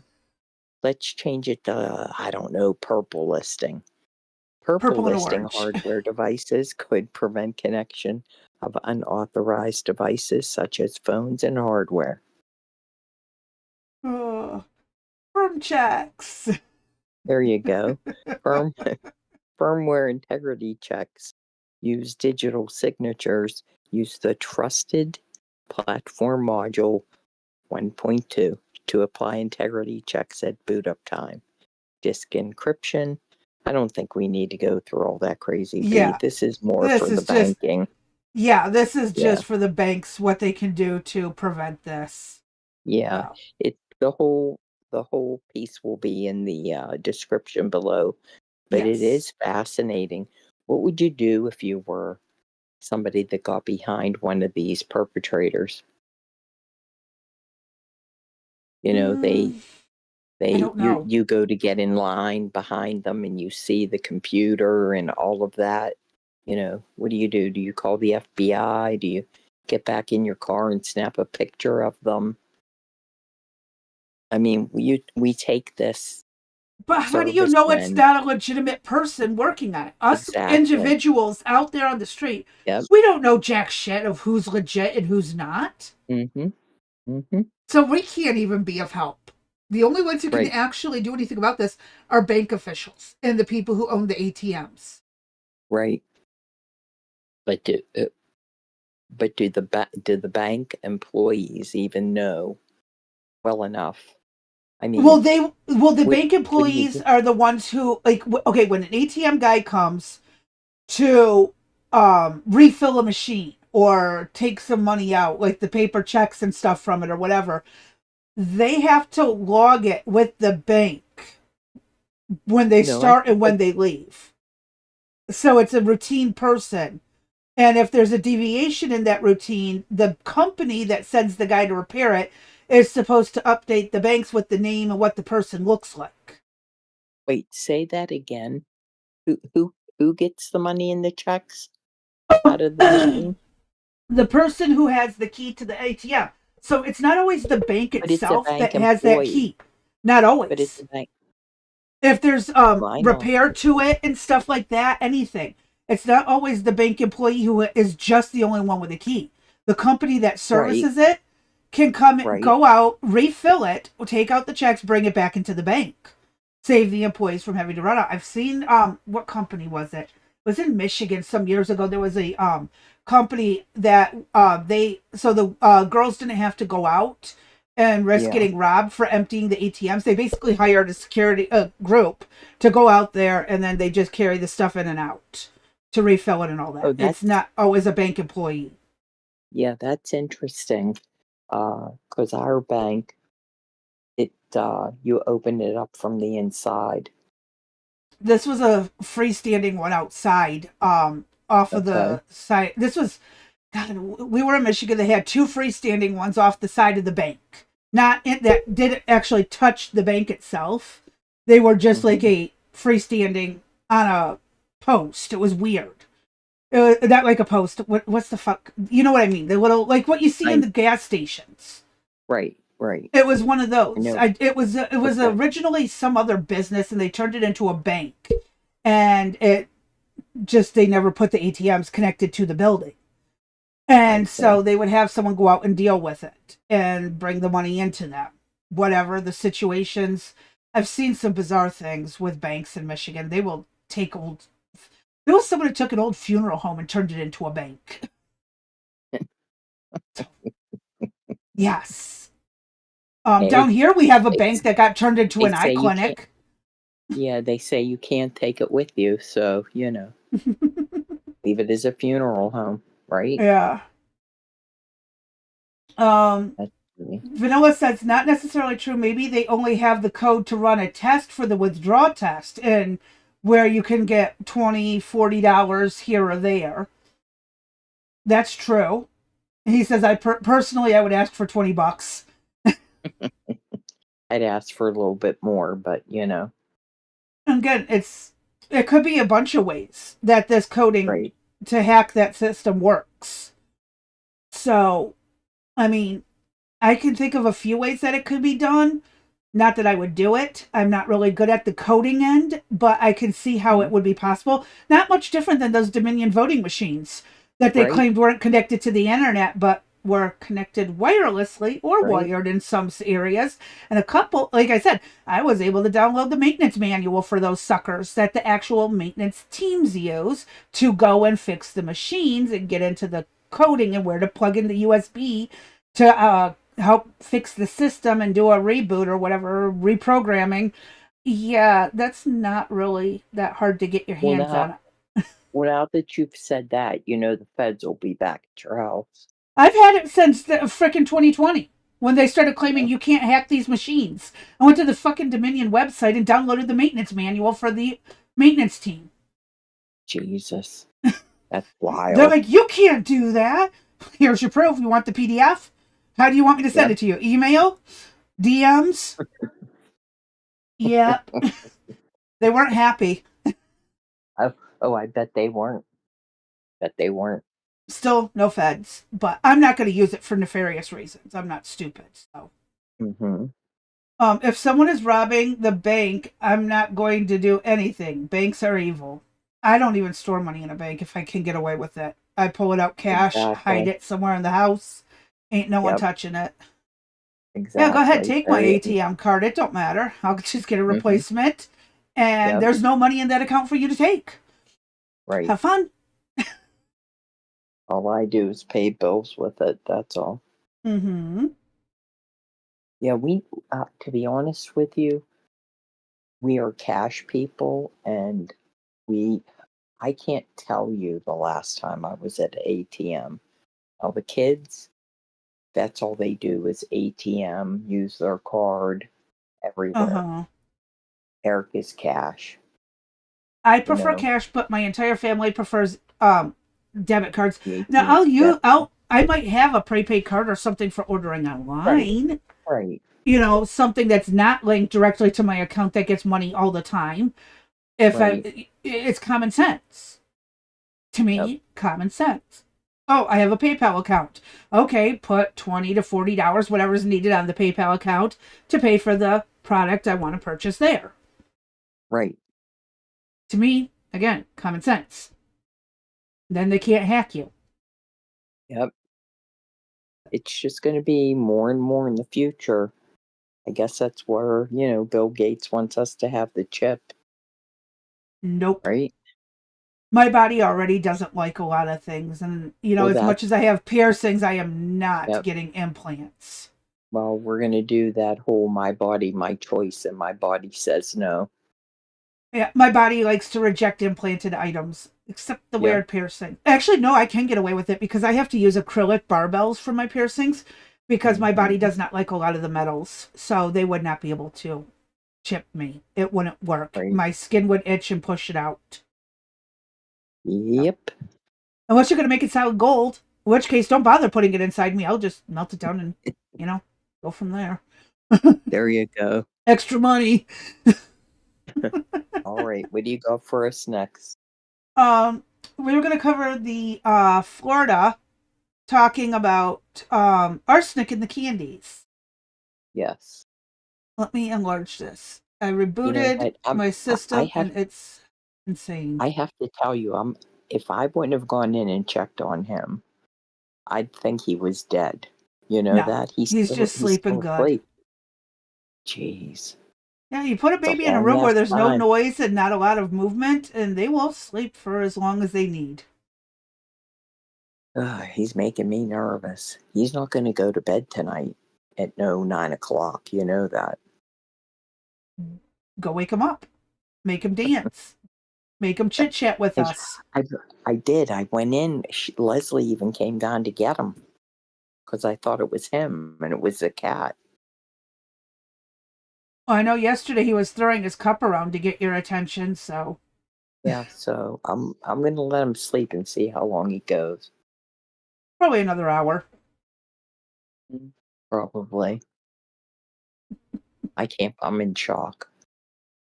Let's change it to, I don't know, purple listing. Purple Purple and listing orange. hardware devices could prevent connection of unauthorized devices such as phones and hardware. Oh, firm checks. There you go. Firm, firmware integrity checks. Use digital signatures. Use the Trusted Platform Module 1.2 to apply integrity checks at boot up time. Disk encryption. I don't think we need to go through all that crazy Yeah, beat. This is more this for the is just banking. this is Yeah. just for the banks what they can do to prevent this. Yeah. It the whole piece will be in the description below, but it Yes. is fascinating. What would you do if you were somebody that got behind one of these perpetrators? You know, Mm, I don't you know. you go to get in line behind them and you see the computer and all of that. What do you do? Do you call the FBI? Do you get back in your car and snap a picture of them? I mean, we take this But how do you service know it's when not a legitimate person working on it? Us exactly. individuals out there on the street, Yep. we don't know jack shit of who's legit and who's not. Mhm. Mhm. So we can't even be of help. The only ones who can Right. actually do anything about this are bank officials and the people who own the ATMs. Right. But do the bank employees even know well enough? I mean, The what bank what do you employees do? are the ones who okay, when an ATM guy comes to refill a machine or take some money out, like the paper checks and stuff from it or whatever, they have to log it with the bank when they No, I start think and that when they leave. So it's a routine person. And if there's a deviation in that routine, the company that sends the guy to repair it is supposed to update the banks with the name and what the person looks like. wait, say that again. Who gets the money in the checks out of the machine? The person who has the key to the ATM. So it's not always the bank But it's a itself bank that has that employee. key. Not But it's always. a bank. If there's Well, I know. repair to it and stuff like that, anything. It's not always the bank employee who is just the only one with a key. The company that Right. services it can come, Right. go out, refill it, take out the checks, bring it back into the bank, save the employees from having to run out. I've seen what company was it? It was in Michigan some years ago. There was a company that the girls didn't have to go out and risk Yeah. getting robbed for emptying the ATMs. They basically hired a security group to go out there, and then they just carry the stuff in and out to refill it and all Oh, that. It's that's not always a bank employee. yeah, that's interesting. Because our bank, you open it up from the inside. This was a freestanding one outside, off of Okay. the side. This was, God, we were in Michigan. They had two freestanding ones off the side of the bank. Not in, that didn't actually touch the bank itself. They were just like Hmm. a freestanding on a post. It was weird. Not like a post. What's the fuck? You know what I mean? The little, like what you see in I the gas stations. right, right. It was one of I those. know. It was Okay. originally some other business, and they turned it into a bank, and it just they never put the ATMs connected to the building, I and see. so they would have someone go out and deal with it and bring the money into them. Whatever the situations, I've seen some bizarre things with banks in Michigan. They will take old. There was someone who took an old funeral home and turned it into a bank. Yes. Hey, Down here we have a they bank that got turned into they an eye say you can't clinic. yeah, they say you can't take it with you, so, leave it as a funeral home, right? Yeah. Um, That's funny. Vanilla says not necessarily true. Maybe they only have the code to run a test for the withdraw test, and where you can get $20, $40 here or there. That's true. He says I personally I would ask for $20. I'd ask for a little bit more, but, Again, it could be a bunch of ways that this coding right, to hack that system works. So, I mean, I can think of a few ways that it could be done. Not that I would do it. I'm not really good at the coding end, but I can see how it mhm, would be possible. Not much different than those Dominion voting machines that they right, claimed weren't connected to the internet, but were connected wirelessly or right, wired in some areas. And a couple, like I said, I was able to download the maintenance manual for those suckers that the actual maintenance teams use to go and fix the machines and get into the coding and where to plug in the USB to help fix the system and do a reboot or whatever reprogramming. Yeah, that's not really that hard to get your well, hands now on. well, now that you've said that, the feds will be back at your house. I've had it since the frickin' 2020 when they started claiming Yeah. you can't hack these machines. I went to the fucking Dominion website and downloaded the maintenance manual for the maintenance team. Jesus, that's They're wild. like, you can't do that. Here's your proof. You want the PDF? How do you want me to send Yep. it to you? Email? DMs? Yep. They weren't happy. Oh, oh, I bet they weren't. Bet they weren't. Still no feds, but I'm not going to use it for nefarious reasons. I'm not stupid. So, Mm-hmm. if someone is robbing the bank, I'm not going to do anything. Banks are evil. I don't even store money in a bank if I can get away with it. I pull it out cash, hide Exactly. it somewhere in the house. Ain't no one Yep. touching it. Yeah, go ahead, Exactly. take my Very. ATM card. It don't matter. I'll just get a Mm-hmm. replacement. And Yep. there's no money in that account for you to take. Right. Have fun. All I do is pay bills with it. That's all. Mm-hmm. Yeah, to be honest with you, we are cash people, and we, I can't tell you the last time I was at ATM. Now, the kids, that's all they do is ATM, use their card everywhere. Uh-huh. Eric is cash, I you prefer know, cash, but my entire family prefers debit cards. the Now ATM. Yep. I might have a prepaid card or something for ordering Right. online. Right. Something that's not linked directly to my account that gets money all the time. If Right. it's common sense to Yep. me, common sense. Oh, I have a PayPal account. Okay, put $20 to $40, whatever's needed on the PayPal account to pay for the product I want to purchase there. Right. To me, again, common sense. Then they can't hack you. Yep. It's just going to be more and more in the future. I guess that's where, Bill Gates wants us to have the chip, Nope. right? My body already doesn't like a lot of things. And, Well, as that, much as I have piercings, I am not yep. getting implants. Well, we're going to do that whole my body, my choice, and my body says no. Yeah, my body likes to reject implanted items, except the Yep. weird piercing. Actually, no, I can get away with it because I have to use acrylic barbells for my piercings because my body Hmm. does not like a lot of the metals. So they would not be able to chip me. It wouldn't work. Right. My skin would itch and push it out. Yep. Unless you're going to make it solid gold, in which case, don't bother putting it inside me. I'll just melt it down and, go from there. There you go. Extra money. All right. What do you got for us next? Um, we were going to cover the Florida talking about arsenic in the candies. Yes. Let me enlarge this. I You know rebooted what? my I system have and it's insane. I have to tell you, if I wouldn't have gone in and checked on him, I'd think he was dead. You know No, that? he's just He's sleeping still good. asleep. Jeez. Yeah, you put a It's a baby in a long room where ass there's no time. noise and not a lot of movement, and they will sleep for as long as they need. He's making me nervous. He's not going to go to bed tonight at 9 o'clock. You know that. Go wake him up. Make him dance. Make him chit chat with I, us. I did. I went in. Leslie even came down to get him because I thought it was him and it was a cat. Well, I know yesterday he was throwing his cup around to get your attention, so Yeah, so I'm gonna let him sleep and see how long he goes. probably another hour. Probably. I can't. I'm in shock.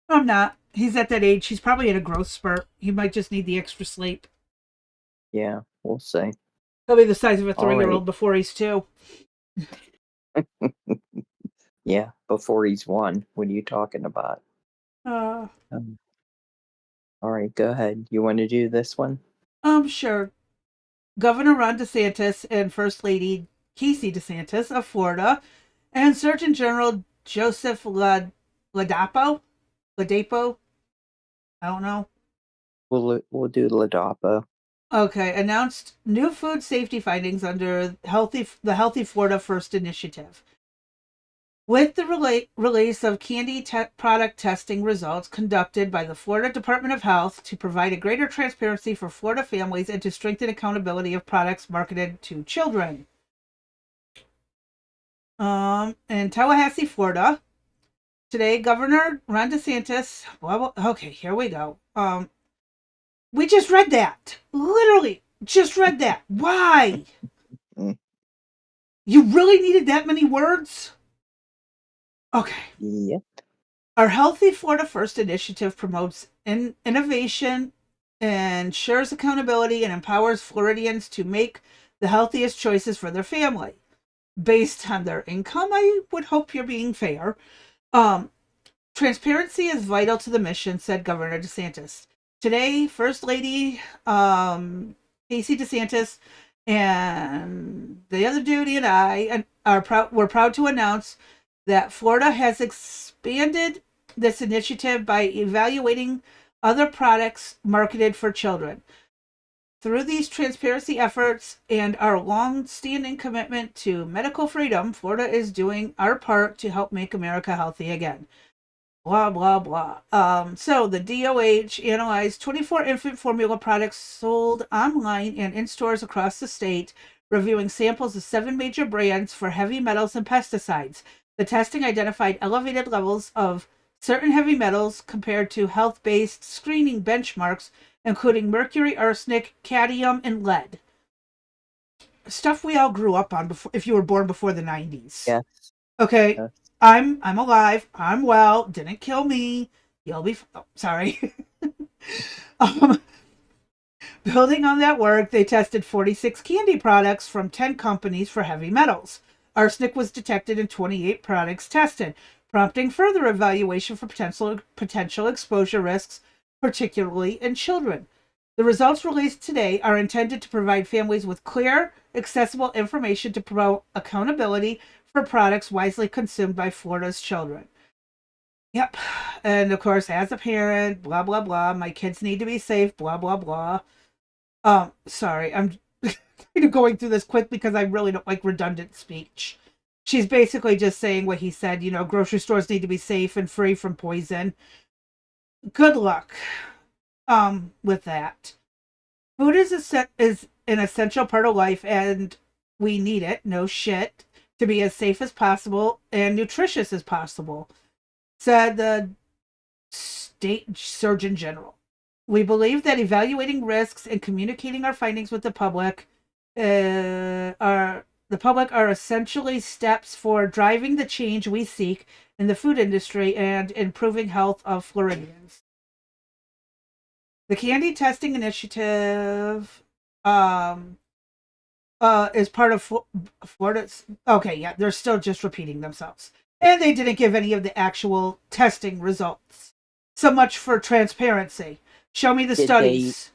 I'm not. He's at that age. He's probably in a growth spurt. He might just need the extra sleep. Yeah, we'll see. He'll be the size of a All 3-year right. old before he's 2. Yeah, before he's 1. What are you talking about? Uh, Um, all right, go ahead. You want to do this one? sure. Governor Ron DeSantis and First Lady Casey DeSantis of Florida and Surgeon General Joseph Ladapo, I don't know. We'll do Ladapo. Okay, announced new food safety findings under the Healthy Florida First initiative. With the release of candy product testing results conducted by the Florida Department of Health to provide a greater transparency for Florida families and to strengthen accountability of products marketed to children. In Tallahassee, Florida, today, Governor Ron DeSantis. Well, okay, here we go. We just read that. Literally, just read that. Why? Mm. You really needed that many words? Okay. Yep. Our Healthy Florida First initiative promotes innovation, ensures accountability, and empowers Floridians to make the healthiest choices for their family based on their income. I would hope you're being fair. Transparency is vital to the mission, said Governor DeSantis. Today, First Lady Casey DeSantis and the other dude and I we're proud to announce that Florida has expanded this initiative by evaluating other products marketed for children. Through these transparency efforts and our long-standing commitment to medical freedom, Florida is doing our part to help make America healthy again. Blah, blah, blah. So the DOH analyzed 24 infant formula products sold online and in stores across the state, reviewing samples of 7 major brands for heavy metals and pesticides. The testing identified elevated levels of certain heavy metals compared to health-based screening benchmarks, including mercury, arsenic, cadmium, and lead. Stuff we all grew up on before, if you were born before the 90s. Yes. Okay, Yes. I'm alive. I'm well. Didn't kill me. You'll be. Sorry. um, Building on that work, they tested 46 candy products from 10 companies for heavy metals. Arsenic was detected in 28 products tested, prompting further evaluation for potential exposure risks, particularly in children. The results released today are intended to provide families with clear, accessible information to promote accountability for products wisely consumed by Florida's children. Yep. And of course, as a parent, blah, blah, blah, my kids need to be safe, blah, blah, blah. Sorry, I'm going through this quick because I really don't like redundant speech. She's basically just saying what he said, grocery stores need to be safe and free from poison. Good luck with that. Food is an essential part of life, and we need it, no shit, to be as safe as possible and nutritious as possible, said the state surgeon general. We believe that evaluating risks and communicating our findings with the public are essentially steps for driving the change we seek in the food industry and improving health of Floridians. The candy testing initiative is part of Florida's. Okay, yeah, they're still just repeating themselves, and they didn't give any of the actual testing results. So much for transparency. Show me the studies.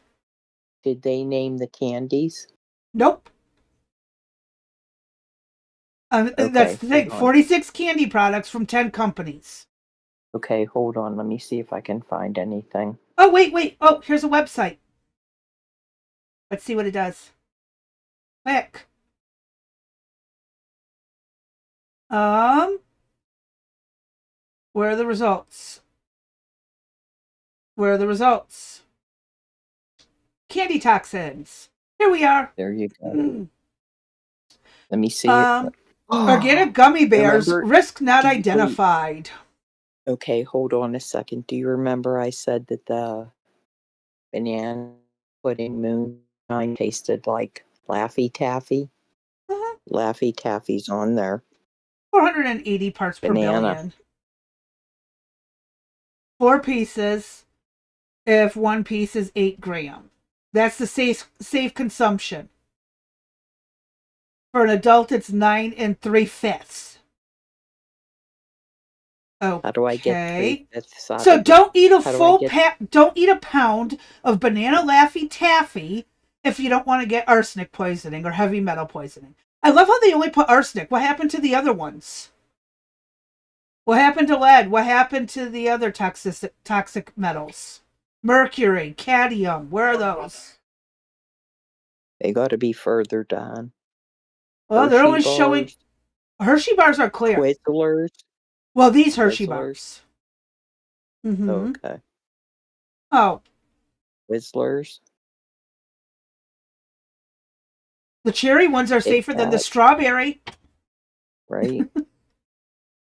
Did they name the candies? Nope. Okay, That's the thing. 46 candy products from 10 companies. Okay, hold on. Let me see if I can find anything. Oh, wait. Oh, here's a website. Let's see what it does. Quick. Where are the results? Where are the results? Candy toxins. Here we are. There you go. Let me see it. Organic gummy bears, Remember, risk not wait. identified. Okay, hold on a second. Do you remember I said that the banana pudding moonshine tasted like Laffy Taffy? Laffy Taffy's on there. 480 parts per Banana. billion. 4 pieces if 1 piece is 8 grams. That's the safe consumption. For an adult, it's 9 3/5. Okay. How do I get 3/5 out So of don't eat a don't eat a pound of banana Laffy Taffy if you don't want to get arsenic poisoning or heavy metal poisoning. I love how they only put arsenic. What happened to the other ones? What happened to lead? What happened to the other toxic metals? Mercury, cadmium, where are those? They got to be further down. Well, they're only Hershey showing bars, Hershey bars are clear. Twizzlers. Well, these Hershey bars. Okay. Oh, Twizzlers. the cherry ones are Kit safer than the Kat, strawberry. right?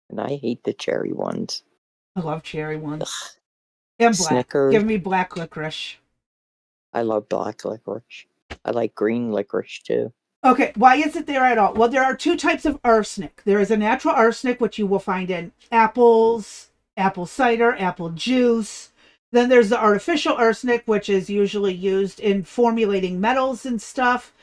And I hate the cherry ones. I love cherry ones. Ugh. And black. Snickers. Give me black licorice. I love black licorice. I like green licorice too. Okay, why is it there at all? Well, there are 2 types of arsenic. There is a natural arsenic, which you will find in apples, apple cider, apple juice. Then there's the artificial arsenic, which is usually used in formulating metals and stuff.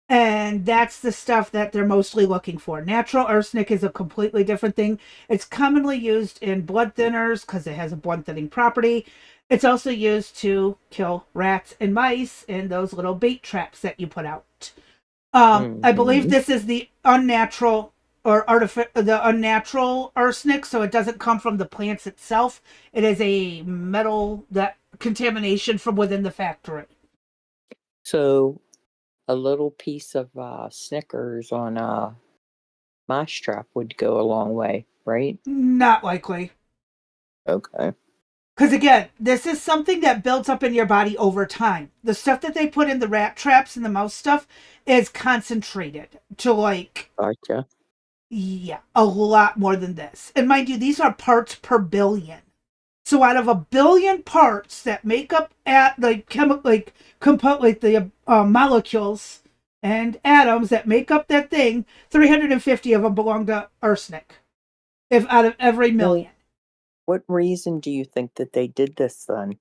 And that's the stuff that they're mostly looking for. Natural arsenic is a completely different thing. It's commonly used in blood thinners because it has a blood thinning property. It's also used to kill rats and mice in those little bait traps that you put out. I believe this is the unnatural the unnatural arsenic, so it doesn't come from the plants itself. It is a metal that contamination from within the factory. So a little piece of Snickers on a mousetrap would go a long way, right? Not likely. Okay. Because again, this is something that builds up in your body over time. The stuff that they put in the rat traps and the mouse stuff is concentrated to Gotcha. A lot more than this. And mind you, these are parts per billion. So out of a billion parts that make up the molecules and atoms that make up that thing, 350 of them belong to arsenic. If out of every million. What reason do you think that they did this then?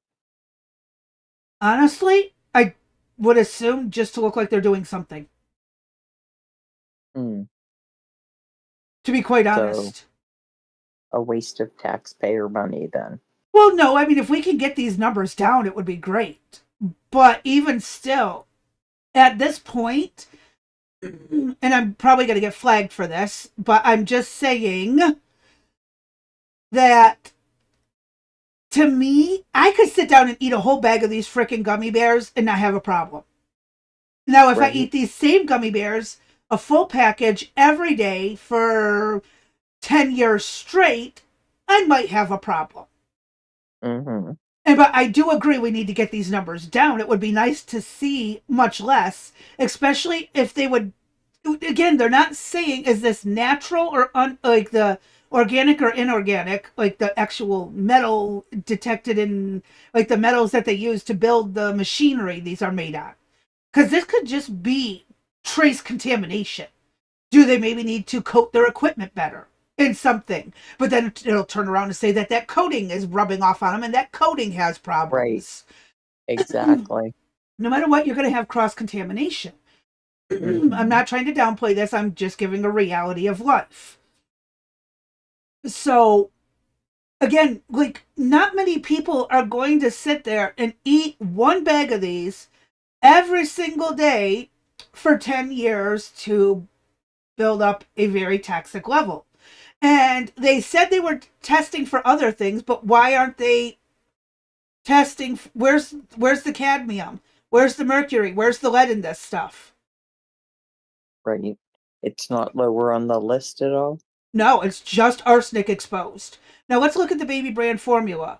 Honestly, I would assume just to look like they're doing something. To be quite honest. So, a waste of taxpayer money then. Well, no, I mean, if we can get these numbers down, it would be great. But even still, at this point, and I'm probably going to get flagged for this, but I'm just saying that to me, I could sit down and eat a whole bag of these freaking gummy bears and not have a problem. Now, if I eat these same gummy bears, a full package every day for 10 years straight, I might have a problem. But I do agree we need to get these numbers down. It would be nice to see much less, especially if they would. Again, they're not saying is this natural or like the organic or inorganic, like the actual metal detected in like the metals that they use to build the machinery these are made on. Because this could just be trace contamination. Do they maybe need to coat their equipment better in something? But then it'll turn around and say that coating is rubbing off on them and that coating has problems. Right. Exactly. No matter what, you're going to have cross-contamination. I'm not trying to downplay this. I'm just giving a reality of life. So, again, like, not many people are going to sit there and eat one bag of these every single day for 10 years to build up a very toxic level. And they said they were testing for other things, but why aren't they testing? Where's the cadmium? Where's the mercury? Where's the lead in this stuff? Right. It's not lower on the list at all? No, it's just arsenic exposed. Now let's look at the baby brand formula.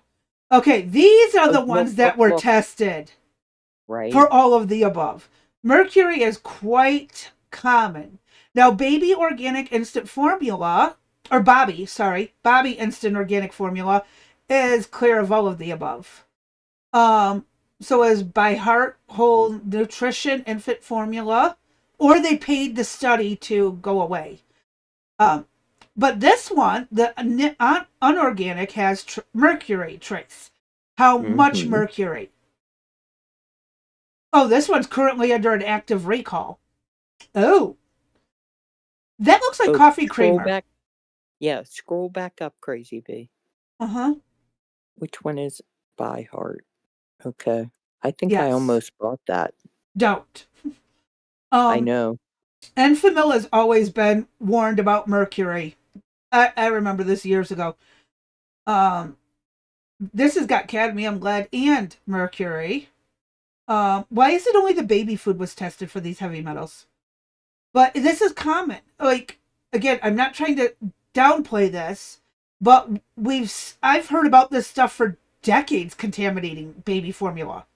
Okay, these are the Look, look, ones that look, were look. tested Right? for all of the above. Mercury is quite common. Now, baby organic instant formula, or Bobby instant organic formula is clear of all of the above. Um, so is By Heart Whole Nutrition infant formula, or they paid the study to go away. Um, but this one, the unorganic, has mercury trace. How much Mm-hmm. mercury? Oh, this one's currently under an active recall. Oh, that looks like Oh, coffee scroll creamer. back. Yeah, scroll back up, Crazy Bee. Uh huh. Which one is By Heart? Okay. I think I Yes. almost bought that. Don't. I Um, know. Enfamil has always been warned about mercury. I remember this years ago. Um, this has got cadmium, lead, and mercury. Why is it only the baby food was tested for these heavy metals? But this is common. Like, again, I'm not trying to downplay this, but I've heard about this stuff for decades contaminating baby formula.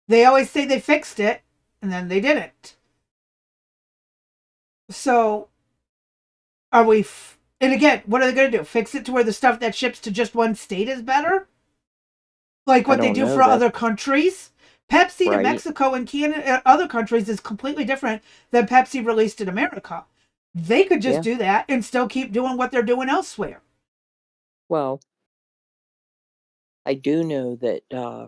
They always say they fixed it, and then they didn't. So, are we? And again, what are they going to do? Fix it to where the stuff that ships to just one state is better? Like I what they don't do know for that. other countries? Pepsi to Right? Mexico and Canada and other countries is completely different than Pepsi released in America. They could just Yeah. do that and still keep doing what they're doing elsewhere. Well, I do know that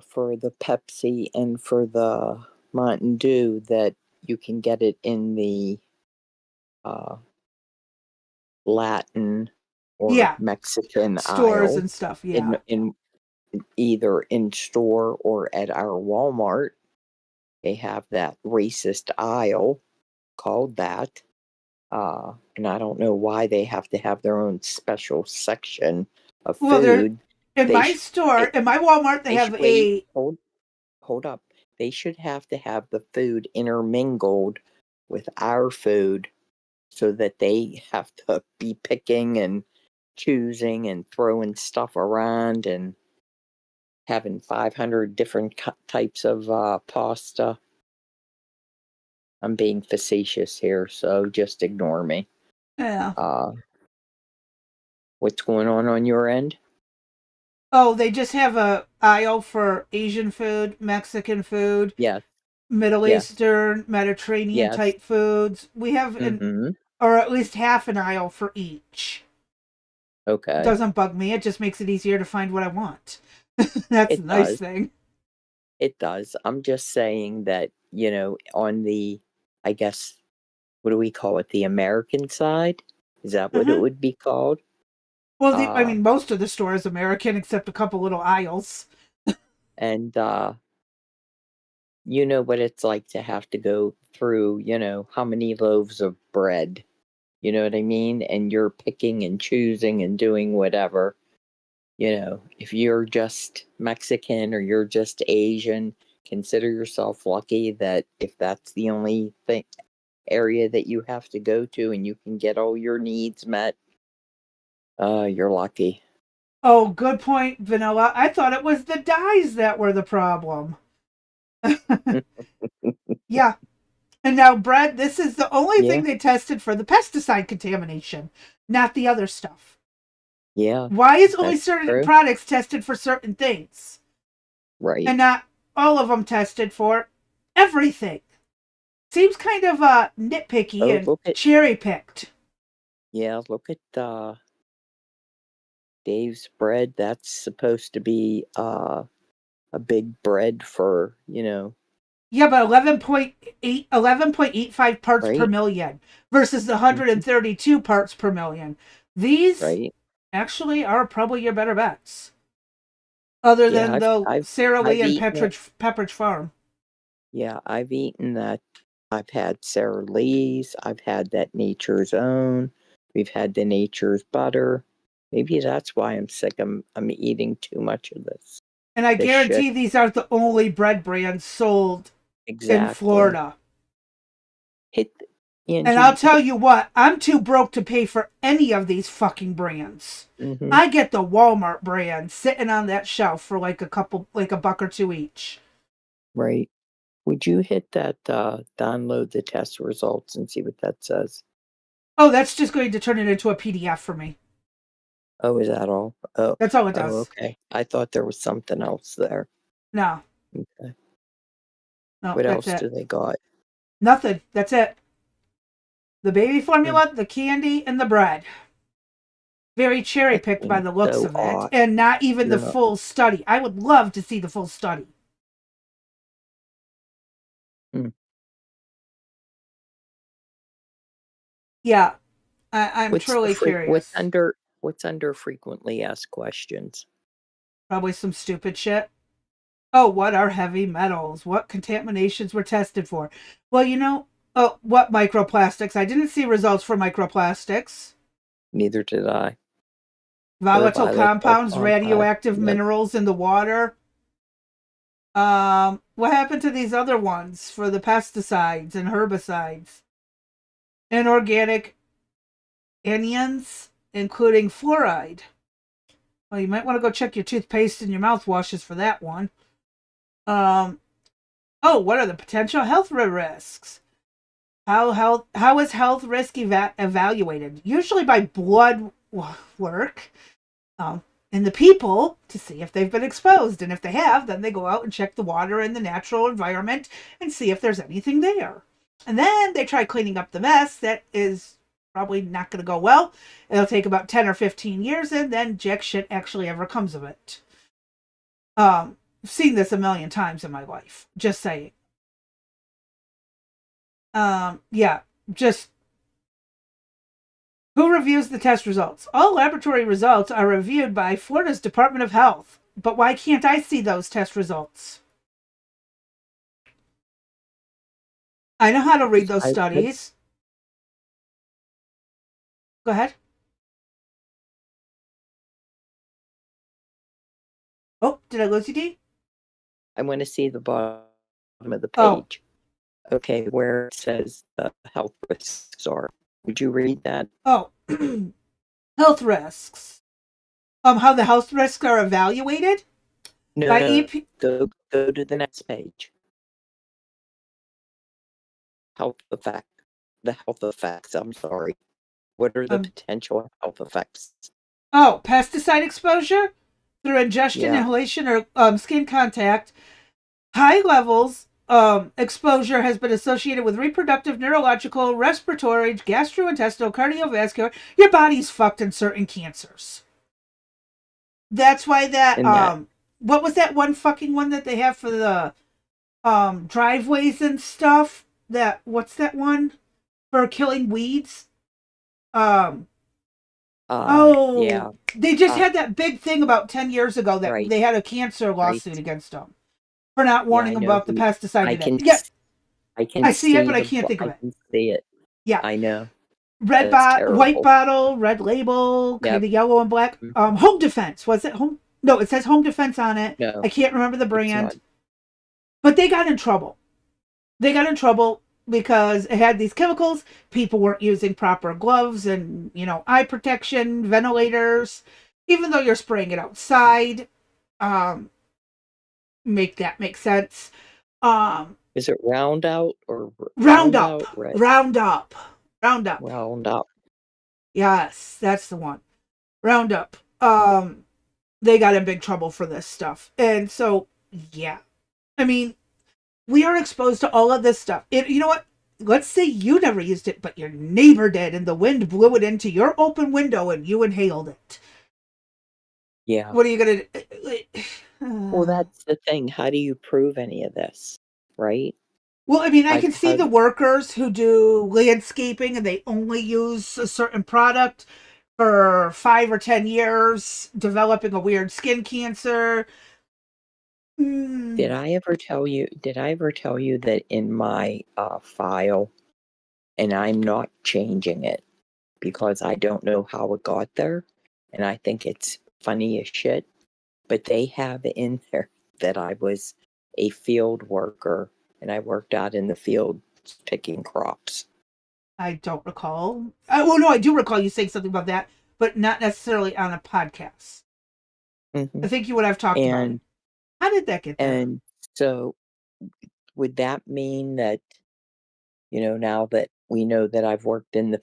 for the Pepsi and for the Mountain Dew that you can get it in the uh, Latin or Yeah, Mexican stores aisle and stuff. in Yeah. in either in store or at our Walmart. They have that racist aisle called that. And I don't know why they have to have their own special section of Well, they're food. in They my sh- store, they in my Walmart, they they have should wait. a. Hold up. They should have to have the food intermingled with our food so that they have to be picking and choosing and throwing stuff around and having 500 different types of pasta. I'm being facetious here, so just ignore me. Yeah. Uh, what's going on your end? Oh, they just have a aisle for Asian food, Mexican food, Yes, Middle yes, Eastern, Mediterranean yes. type foods. We have Mm-hmm. or at least half an aisle for each. Okay. Doesn't bug me. It just makes it easier to find what I want. That's a It nice does. thing. It does. I'm just saying that, on the, I guess, what do we call it? The American side? Is that what it Hmm. would be called? Well, I Uh, mean, most of the store is American except a couple little aisles. and you know what it's like to have to go through, how many loaves of bread. You know what I mean? And you're picking and choosing and doing whatever. If you're just Mexican or you're just Asian, consider yourself lucky that if that's the only thing area that you have to go to and you can get all your needs met, you're lucky. Oh, good point, Vanilla. I thought it was the dyes that were the problem. Yeah. And now, bread, this is the only Yeah, thing they tested for the pesticide contamination, not the other stuff. yeah, Why is only that's certain true. products tested for certain things Right. and not all of them tested for everything? Seems kind of nitpicky Oh, and cherry picked. look at Dave's bread. That's supposed to be a big bread for, Yeah, but 11.85 parts per right? million versus the Mhm. 132 parts per million. These Right. actually are probably your better bets, other Yeah, than the Sara Lee I've and eaten it. Pepperidge Farm. Yeah, I've eaten that. I've had Sara Lee's. I've had that Nature's Own. We've had the Nature's Butter. Maybe that's why I'm sick. I'm eating too much of And I this shit. guarantee these aren't the only bread brands sold in Exactly. Florida. Hit. And I'll Angie. tell you what, I'm too broke to pay for any of these fucking brands. Mm-hmm. I get the Walmart brand sitting on that shelf for like like a buck or two each. Right. Would you hit that download the test results and see what that says? Oh, that's just going to turn it into a PDF for me. Oh, is that all? Oh, That's all it oh, does. okay. I thought there was something else there. No, Okay. no, What that's else it. do they got? Nothing. That's it. The baby Hmm. formula, the candy, and the bread. Very cherry That picked by seems the looks so of it, odd. and not even the No. full study. I would love to see the full study. Hmm. Yeah, I'm What's the truly curious. what's under frequently asked questions? Probably some stupid shit. Oh, what are heavy metals? What contaminations were tested for? Well, oh, what microplastics? I didn't see results for microplastics. Neither did I. Or Volatile volatile compounds, compact. radioactive Yep. minerals in the water. What happened to these other ones for the pesticides and herbicides? Inorganic anions, including fluoride. Well, you might want to go check your toothpaste and your mouthwashes for that one. Um, oh, what are the potential health risks? How is health risk evaluated? Usually by blood work um, in the people to see if they've been exposed, and if they have, then they go out and check the water and the natural environment and see if there's anything there. And then they try cleaning up the mess that is probably not going to go well. It'll take about 10 or 15 years, and then jack shit actually ever comes of it. I've seen this a million times in my life. Just saying. Yeah, just who reviews the test results? All laboratory results are reviewed by Florida's Department of Health. But why can't I see those test results? I know how to read those I could. studies. Go ahead. Oh, did I lose you, D? I want to see the bottom of the Oh, page. Okay, where it says the health risks are. Would you read that? oh, health risks. How the health risks are evaluated No, by no. EP. Go to the next page. Health effect. The health effects. I'm sorry. What are the Um, potential health effects? oh, pesticide exposure through ingestion, Yeah, inhalation, or skin contact. High levels exposure has been associated with reproductive, neurological, respiratory, gastrointestinal, cardiovascular. Your body's fucked in certain cancers. That's why that and that what was that one fucking one that they have for the driveways and stuff? That what's that one for killing weeds? Um yeah, oh, they just uh had that big thing about 10 years ago that right, they had a cancer right. lawsuit against them for not Yeah, warning I them know about the who pesticide I in it. can Yeah, I can I see it, see but I can't think of I it. can see it. Yeah, I know. red That's bot, white terrible. bottle, red label, kind Yep. of yellow and black. Mhm. Home defense was it home? No, it says home defense on it. No, I can't remember the it's not. brand, but they got in trouble. They got in trouble because it had these chemicals. People weren't using proper gloves and eye protection, ventilators. Even though you're spraying it outside, um, make that make sense. Um, Is it round out or round Roundup, out? Right. Roundup, Roundup. Round out. Yes, that's the one. Roundup. They got in big trouble for this stuff. And so, yeah. I mean, we are exposed to all of this stuff. You know what? Let's say you never used it, but your neighbor did, and the wind blew it into your open window and you inhaled it. Yeah. What are you going Well, to. that's the thing. How do you prove any of this? Right? Well, I mean, I Like can see how the workers who do landscaping and they only use a certain product for 5 or 10 years, developing a weird skin cancer. did Mm, I ever tell you that in my file, and I'm not changing it because I don't know how it got there, and I think it's funny as shit, but they have in there that I was a field worker and I worked out in the field picking crops. I don't recall. Well, no, I do recall you saying something about that, but not necessarily on a podcast. Hmm. I think you would have talked about it. And How did that get there? and so would that mean that, now that we know that I've worked in the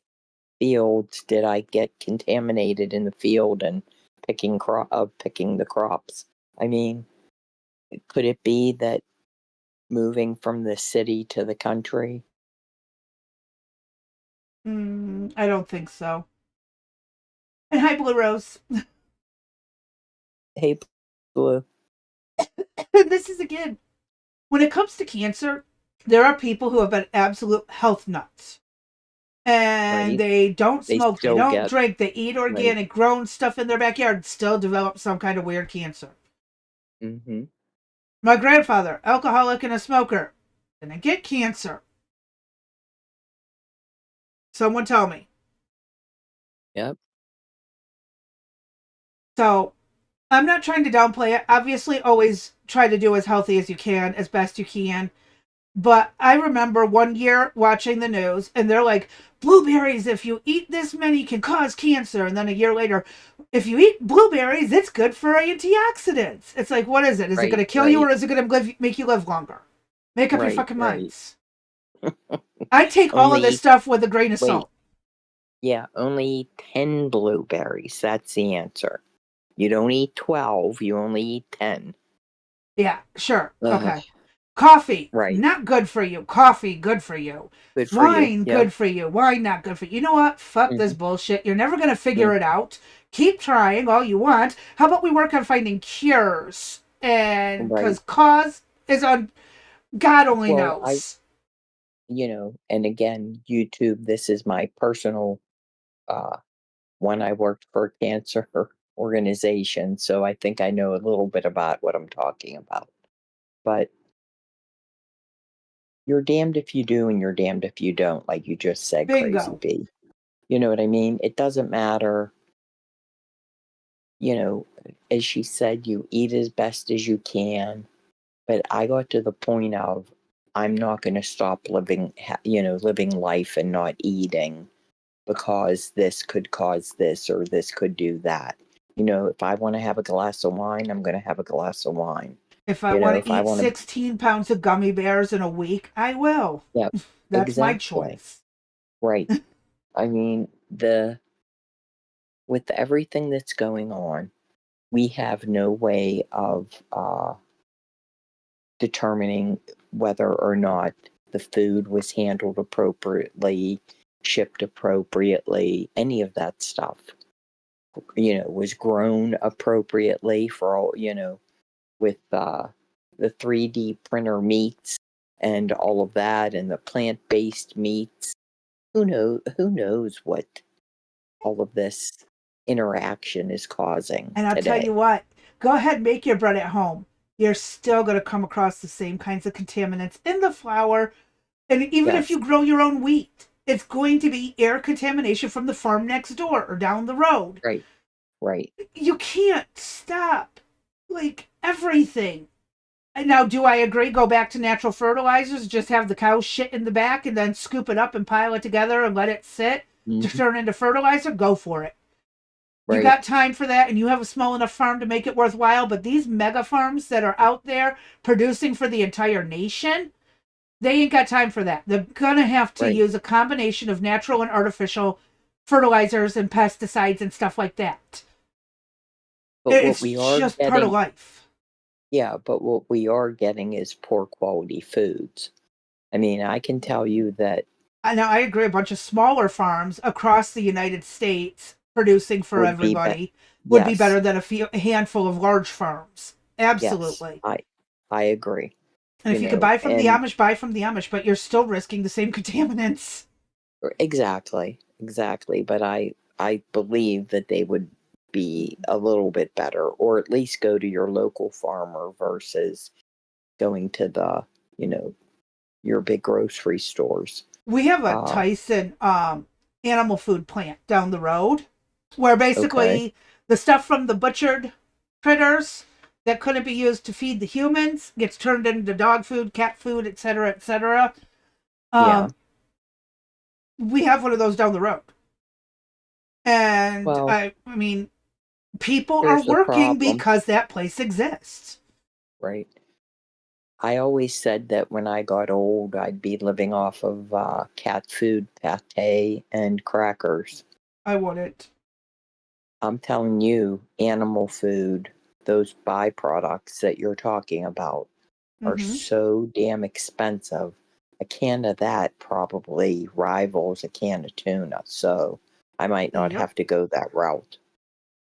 fields, did I get contaminated in the field and picking the crops? I mean, could it be that moving from the city to the country? I don't think so. And hi, Blue Rose. Hey, Blue. This is again, when it comes to cancer, there are people who have been absolute health nuts. And Right? they don't They smoke, they still don't get drink, they eat right. organic grown stuff in their backyard, still develop some kind of weird cancer. Mm-hmm. My grandfather, alcoholic and a smoker, didn't get cancer. Someone tell me. Yep. So I'm not trying to downplay it. Obviously, always try to do as healthy as you can, as best you can. But I remember one year watching the news, and they're like, blueberries, if you eat this many, can cause cancer. And then a year later, if you eat blueberries, it's good for antioxidants. It's like, what is it? Is it going Right. to kill you, Right. or is it going to make you live longer? Make up your Right. fucking Right. minds. I take all of this Only stuff with a grain of wait. salt. Yeah. Only 10 blueberries. That's the answer. You don't eat 12. You only eat 10. Yeah, sure. Ugh, Okay. Coffee, right. not good for you. Coffee, good for you. Good for you. Wine, Yep. good for you. Wine, not good for you. You know what? Fuck this Hmm. bullshit. You're never going to figure it out. Keep trying all you want. How about we work on finding cures? And Right. because cause is on, God only Well, knows. and again, YouTube, this is my personal uh one. I worked for a cancer organization, so I think I know a little bit about what I'm talking about. But you're damned if you do and you're damned if you don't, like you just said, Crazy Bingo. B. You know what I mean? It doesn't matter, you know, as she said, you eat as best as you can. But I got to the point of I'm not going to stop living life and not eating because this could cause this or this could do that. If I want to have a glass of wine, I'm going to have a glass of wine. If I want to If I eat want to, 16 pounds of gummy bears in a week, I will. yeah, That's my exactly. choice. Right. I mean, with everything that's going on, we have no way of determining whether or not the food was handled appropriately, shipped appropriately, any of that stuff. Was grown appropriately for all, with the 3D printer meats and all of that and the plant-based meats. Who knows what all of this interaction is causing And I'll tell you today. what, go ahead, make your bread at home. You're still going to come across the same kinds of contaminants in the flour. And even if Yes, you grow your own wheat, it's going to be air contamination from the farm next door or down the road. right, right, You can't stop like everything. And now, do I agree? Go back to natural fertilizers, just have the cow shit in the back and then scoop it up and pile it together and let it sit to hmm, turn into fertilizer? Go for it. You right, got time for that and you have a small enough farm to make it worthwhile, but these mega farms that are out there producing for the entire nation, they ain't got time for that. They're gonna have to right. use a combination of natural and artificial fertilizers and pesticides and stuff like that. But what It's we are just part of getting, life. yeah, but what we are getting is poor quality foods. I mean, I can tell you that Now I agree. A bunch of smaller farms across the United States producing for would be, everybody would be yes, better than a handful of large farms. yes, Absolutely. I agree. And if you could buy from the And Amish, buy from the Amish, but you're still risking the same contaminants. exactly, exactly. But I believe that they would be a little bit better, or at least go to your local farmer versus going to you know, your big grocery stores. We have a Uh, Tyson animal food plant down the road where okay, basically the stuff from the butchered critters that couldn't be used to feed the humans gets turned into dog food, cat food, etc., etc. yeah, Um, we have one of those down the road. And Well, I mean, people are here's the working problem, because that place exists. right? I always said that when I got old, I'd be living off of cat food, pate, and crackers. I wouldn't. I'm telling you, animal food, those byproducts that you're talking about, are Mm-hmm. so damn expensive. A can of that probably rivals a can of tuna, so I might not Yep. have to go that route.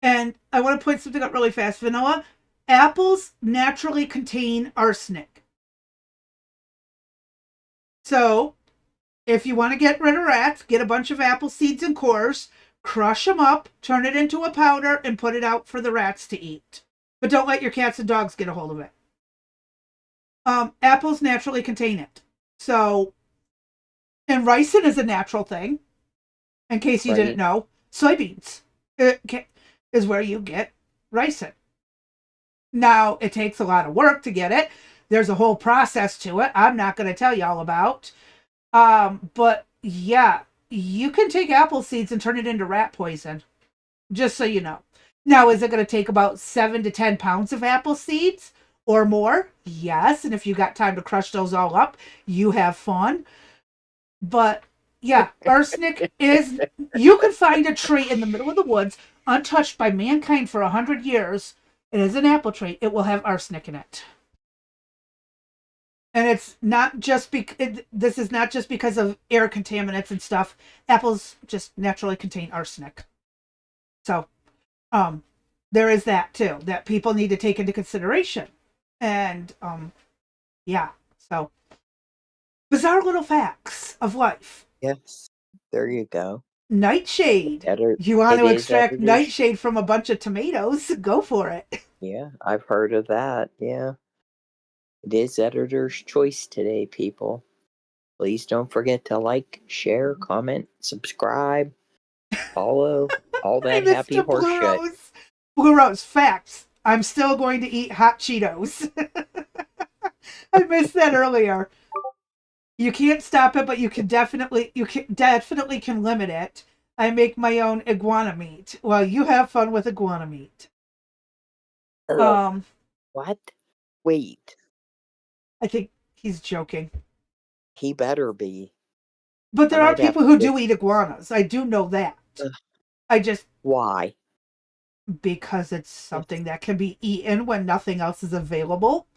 And I want to point something out really fast. Vanilla, apples naturally contain arsenic. So if you want to get rid of rats, get a bunch of apple seeds and cores, crush them up, turn it into a powder, and put it out for the rats to eat. But don't let your cats and dogs get a hold of it. Apples naturally contain it. So, and ricin is a natural thing. In case you didn't Right? know, soybeans is where you get ricin. Now, it takes a lot of work to get it. There's a whole process to it. I'm not going to tell you all about. But yeah, you can take apple seeds and turn it into rat poison. Just so you know. Now, is it going to take about 7 to 10 pounds of apple seeds or more? Yes. And if you got time to crush those all up, you have fun. But yeah, arsenic is. You can find a tree in the middle of the woods, untouched by mankind for 100 years. It is an apple tree. It will have arsenic in it. And it's not just this is not just because of air contaminants and stuff. Apples just naturally contain arsenic. So, um, there is that too that people need to take into consideration. And yeah, so bizarre little facts of life. Yes. There you go. Nightshade. Editor, You want it to is extract editor's. nightshade from a bunch of tomatoes? Go for it. Yeah, I've heard of that. Yeah. It is editor's choice today, people. Please don't forget to like, share, comment, subscribe, follow, all I that missed happy a horse Blue shit. Rose. Blue Rose. Facts. I'm still going to eat hot Cheetos. I missed that earlier. You can't stop it, but you definitely can limit it. I make my own iguana meat. Well, you have fun with iguana meat. Ugh. Um, What? Wait. I think he's joking. He better be. But I there are might have people to who go. do eat iguanas. I do know that. Ugh. I just Why? because it's Yes, something that can be eaten when nothing else is available.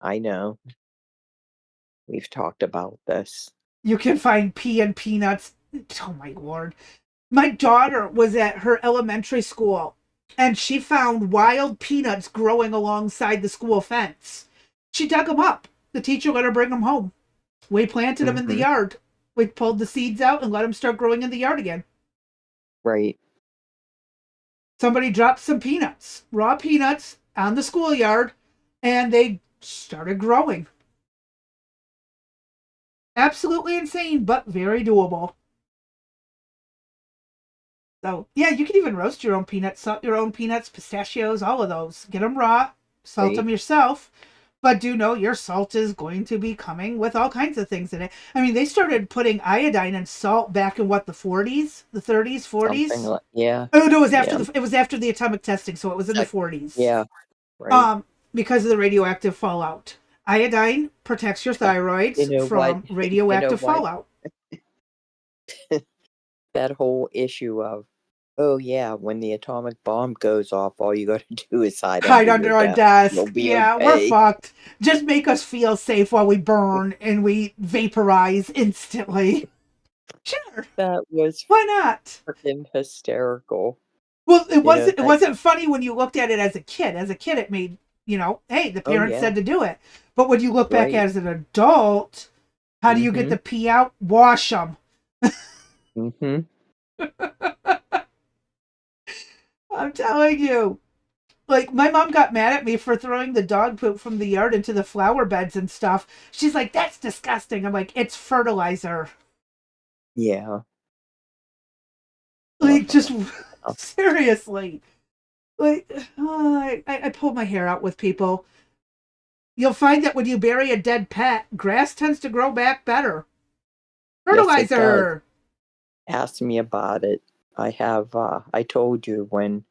I know. We've talked about this. You can find pea and peanuts. Oh my lord. My daughter was at her elementary school and she found wild peanuts growing alongside the school fence. She dug them up. The teacher let her bring them home. We planted them in the Mm-hmm. yard. We pulled the seeds out and let them start growing in the yard again. Right. Somebody dropped some peanuts, raw peanuts, on the schoolyard, and they started growing. Absolutely insane, but very doable. So, yeah, you can even roast your own peanuts, salt your own peanuts, pistachios, all of those. Get them raw, salt Right. them yourself. But do know your salt is going to be coming with all kinds of things in it. I mean, they started putting iodine and salt back in what, the 40s, the 30s, Something 40s. like, yeah. Oh no, Yeah. it was after the atomic testing, so it was in the Sec- 40s. yeah. Right. Because of the radioactive fallout. Iodine protects your You thyroids know what? from You know radioactive what? fallout. That whole issue of, oh yeah, when the atomic bomb goes off, all you got to do is hide Hide under your under our desk. You'll desk. be Yeah, we're okay. fucked. Just make us feel safe while we burn and we vaporize instantly. Sure. That was Why not? freaking hysterical. Well, it You know wasn't it that? wasn't funny when you looked at it as a kid. As a kid it made, hey, the Oh parents yeah. said to do it. But when you look back Right. as an adult, how do you get Mm-hmm. the pee out? Wash them. Mm-hmm. I'm telling you. Like, my mom got mad at me for throwing the dog poop from the yard into the flower beds and stuff. She's like, that's disgusting. I'm like, it's fertilizer. Yeah. Like, just Uh, seriously. Like, I pull my hair out with people. You'll find that when you bury a dead pet, grass tends to grow back better. Yes, it does. Fertilizer. Ask me about it. I told you when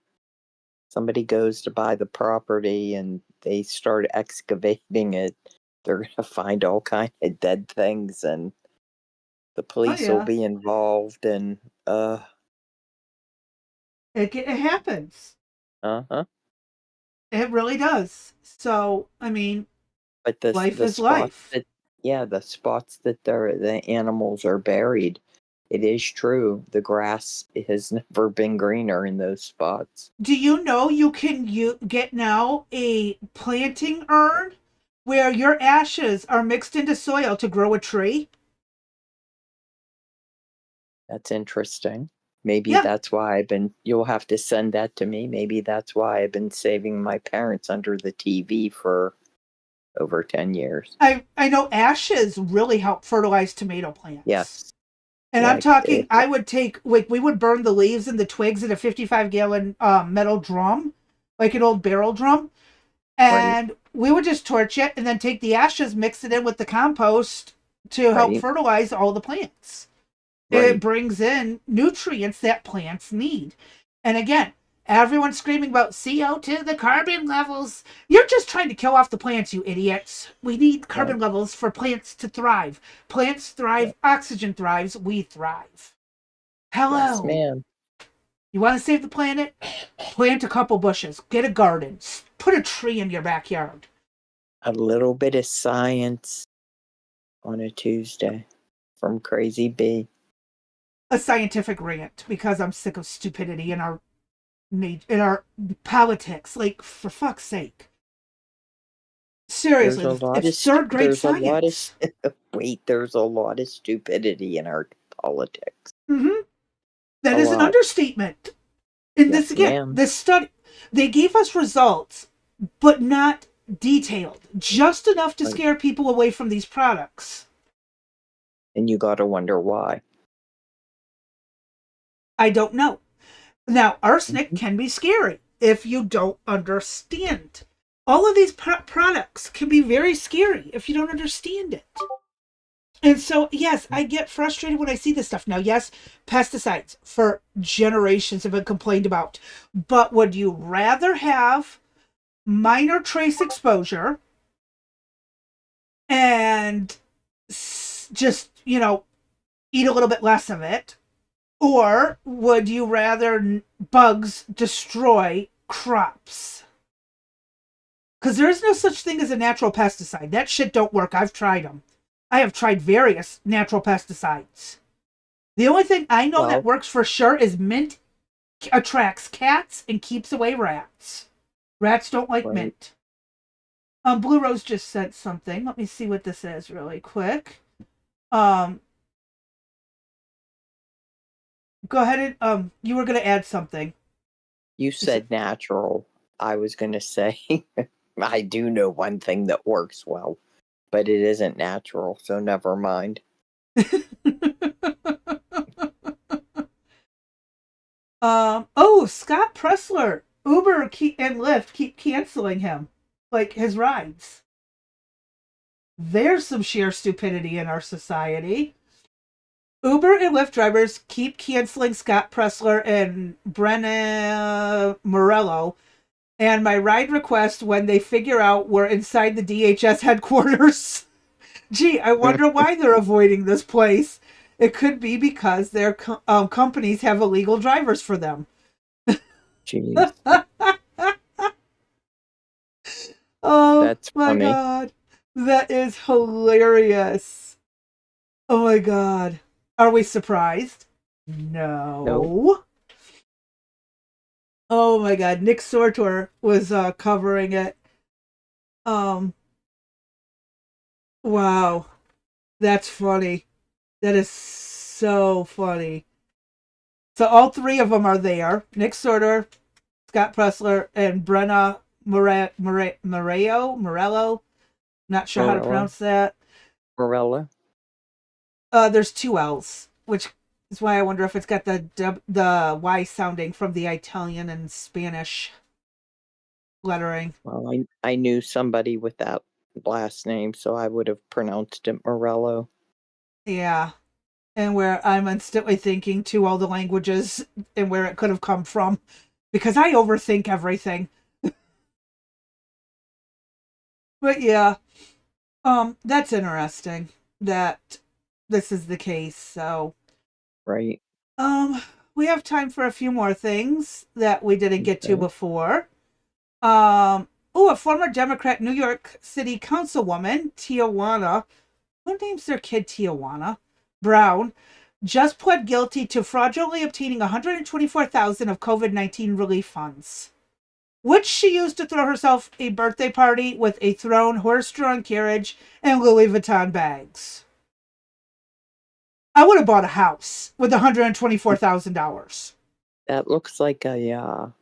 somebody goes to buy the property and they start excavating it, they're going to find all kind of dead things and the Oh police will yeah, be involved and it happens. uh-huh. It really does. So I mean, But the life the is spots life. that yeah, the spots that the animals are buried, it is true. The grass has never been greener in those spots. Do you know you can get now a planting urn where your ashes are mixed into soil to grow a tree? That's interesting. Maybe Yeah, that's why you'll have to send that to me. Maybe that's why I've been saving my parents under the TV for over 10 years. I know ashes really help fertilize tomato plants. Yes. And I'm Yeah, talking, I would take, like, we would burn the leaves and the twigs in a 55-gallon metal drum, like an old barrel drum. right, And we would just torch it and then take the ashes, mix it in with the compost to help right, fertilize all the plants. It right. brings in nutrients that plants need. And again, everyone's screaming about CO2, the carbon levels. You're just trying to kill off the plants, you idiots. We need Yep, carbon levels for plants to thrive. Plants thrive, yep. oxygen thrives, we thrive. Yes, Hello. ma'am. You want to save the planet? Plant a couple bushes, get a garden, put a tree in your backyard. A little bit of science on a Tuesday from Crazy B. A scientific rant because I'm sick of stupidity in our politics. Like, for fuck's sake. There's a Seriously, lot it's of third grade there's a lot of science. wait, there's a lot of stupidity in our politics. Mm-hmm. That A is an lot. understatement. In this Yes, again, ma'am. this study, they gave us results, but not detailed, just enough to Right. scare people away from these products. And you gotta wonder why. I don't know. Now, arsenic Mhm. can be scary if you don't understand. All of these products can be very scary if you don't understand it. And so, yes, I get frustrated when I see this stuff. Now, yes, pesticides for generations have been complained about. But would you rather have minor trace exposure and just, eat a little bit less of it? Or would you rather bugs destroy crops? Because there is no such thing as a natural pesticide. That shit don't work. I've tried them. I have tried various natural pesticides. The only thing I know that Well, works for sure is mint attracts cats and keeps away rats. Rats don't like right. mint. Blue Rose just sent something. Let me see what this is really quick. Um, Go ahead and you were gonna add something. You said natural. I was gonna say I do know one thing that works well, but it isn't natural, so never mind. Oh, Scott Pressler. Uber and Lyft keep canceling him, like his rides. There's some sheer stupidity in our society. Uber and Lyft drivers keep canceling Scott Pressler and Brenna Morello and my ride request when they figure out we're inside the DHS headquarters. Gee, I wonder why they're avoiding this place. It could be because their companies have illegal drivers for them. Jeez, Oh that's my funny. god. That is hilarious. Oh my god. Are we surprised? Nope. No. Oh my god. Nick Sortor was covering it. Um wow. That's funny. That is so funny. So all three of them are there. Nick Sortor, Scott Pressler, and Brenna Morello. Not sure how to Morella. pronounce that. Morella. There's two L's, which is why I wonder if it's got the Y sounding from the Italian and Spanish lettering. Well, I knew somebody with that last name, so I would have pronounced it Morello. Yeah. and where I'm instantly thinking to all the languages and where it could have come from because I overthink everything. But yeah, that's interesting that this is the case. So, Right. um, we have time for a few more things that we didn't get to Okay. before. A former Democrat New York City Councilwoman, Tijuana, who names their kid Tijuana? Brown, just pled guilty to fraudulently obtaining 124,000 of COVID-19 relief funds, which she used to throw herself a birthday party with a throne, horse-drawn carriage, and Louis Vuitton bags. I would have bought a house with $124,000. That looks like a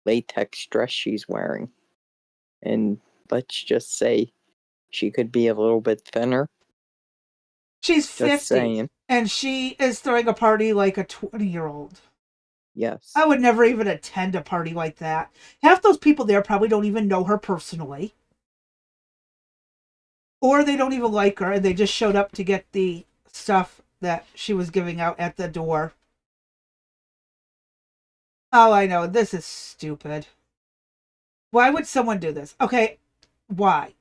latex dress she's wearing. And let's just say she could be a little bit thinner. She's Just 50, saying. and she is throwing a party like a 20-year-old. I Yes. would never even attend a party like that. Half those people there probably don't even know her personally. Or they don't even like her and they just showed up to get the stuff that she was giving out at the door. Oh, I know. This is stupid. Why would someone do this? Okay, why?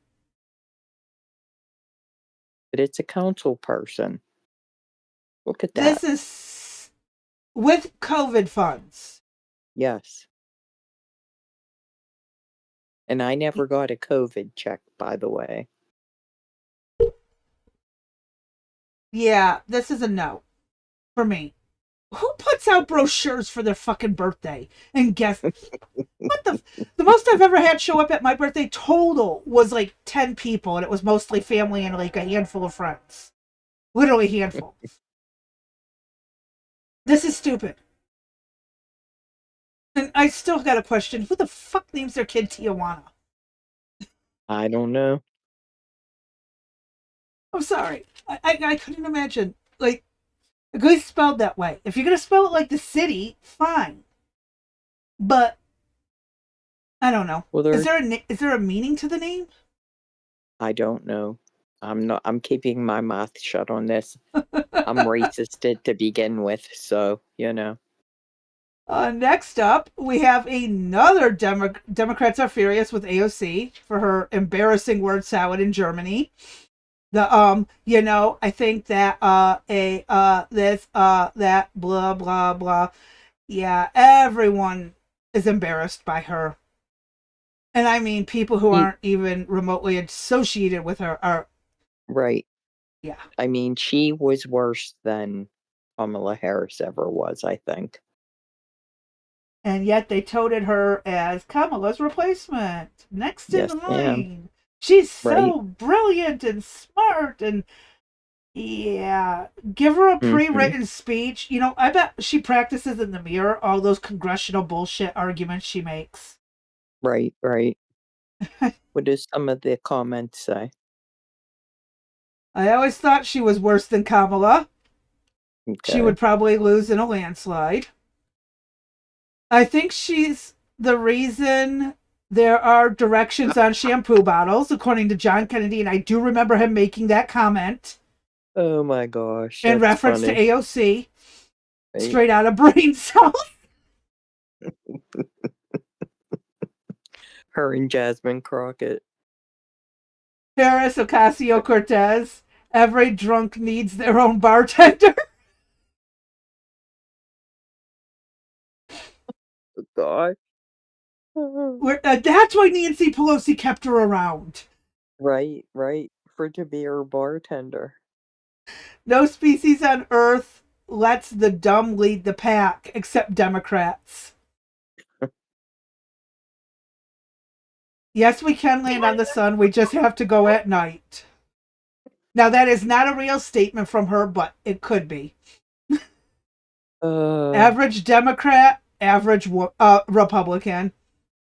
But it's a council person. Look at This that. is with COVID funds. Yes. And I never got a COVID check, by the way. Yeah, this is a no for me. Who puts out brochures for their fucking birthday? And guess what the most I've ever had show up at my birthday total was like 10 people, and it was mostly family and like a handful of friends. Literally a handful. This is stupid. And I still got a question. Who the fuck names their kid Tijuana? I don't know. I'm sorry. I couldn't imagine. Like, a good spelled that way. If you're going to spell it like the city, fine. But, I don't know. Well, Is there a meaning to the name? I don't know. I'm keeping my mouth shut on this. I'm racist to begin with, so, Next up, we have another Democrats are furious with AOC for her embarrassing word salad in Germany. I think that that blah blah blah. Yeah, everyone is embarrassed by her. And I mean people who He, aren't even remotely associated with her are right. yeah. I mean, she was worse than Kamala Harris ever was, I think. And yet they touted her as Kamala's replacement, next in Yes, the ma'am. line. She's Right. so brilliant and smart and yeah, give her a Mm-hmm. pre-written speech. I bet she practices in the mirror all those congressional bullshit arguments she makes. Right, right. What do some of the comments say? I always thought she was worse than Kamala. She Okay. would probably lose in a landslide. I think she's the reason there are directions on shampoo bottles, according to John Kennedy, and I do remember him making that comment Oh my gosh, in that's reference to funny. AOC, Right? straight out of brain cells. Her and Jasmine Crockett. Harris Ocasio Cortez. Every drunk needs their own bartender. Oh, God. That's why Nancy Pelosi kept her around. Right, right. For to be her bartender. No species on Earth lets the dumb lead the pack, except Democrats. Yes, we can land on the sun. We just have to go at night. Now, that is not a real statement from her, but it could be. Uh, Average Democrat, average Republican.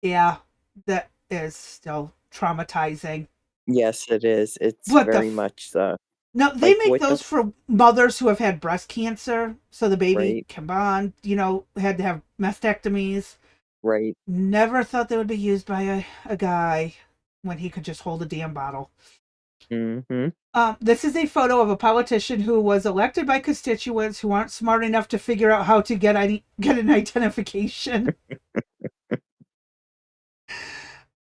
Yeah, that is still traumatizing. yes, it is. It's What the very much so. No, they Like, make what the, those for mothers who have had breast cancer, so the baby right, can bond, had to have mastectomies. right. Never thought they would be used by a guy when he could just hold a damn bottle. Mm-hmm. This is a photo of a politician who was elected by constituents who aren't smart enough to figure out how to get an identification.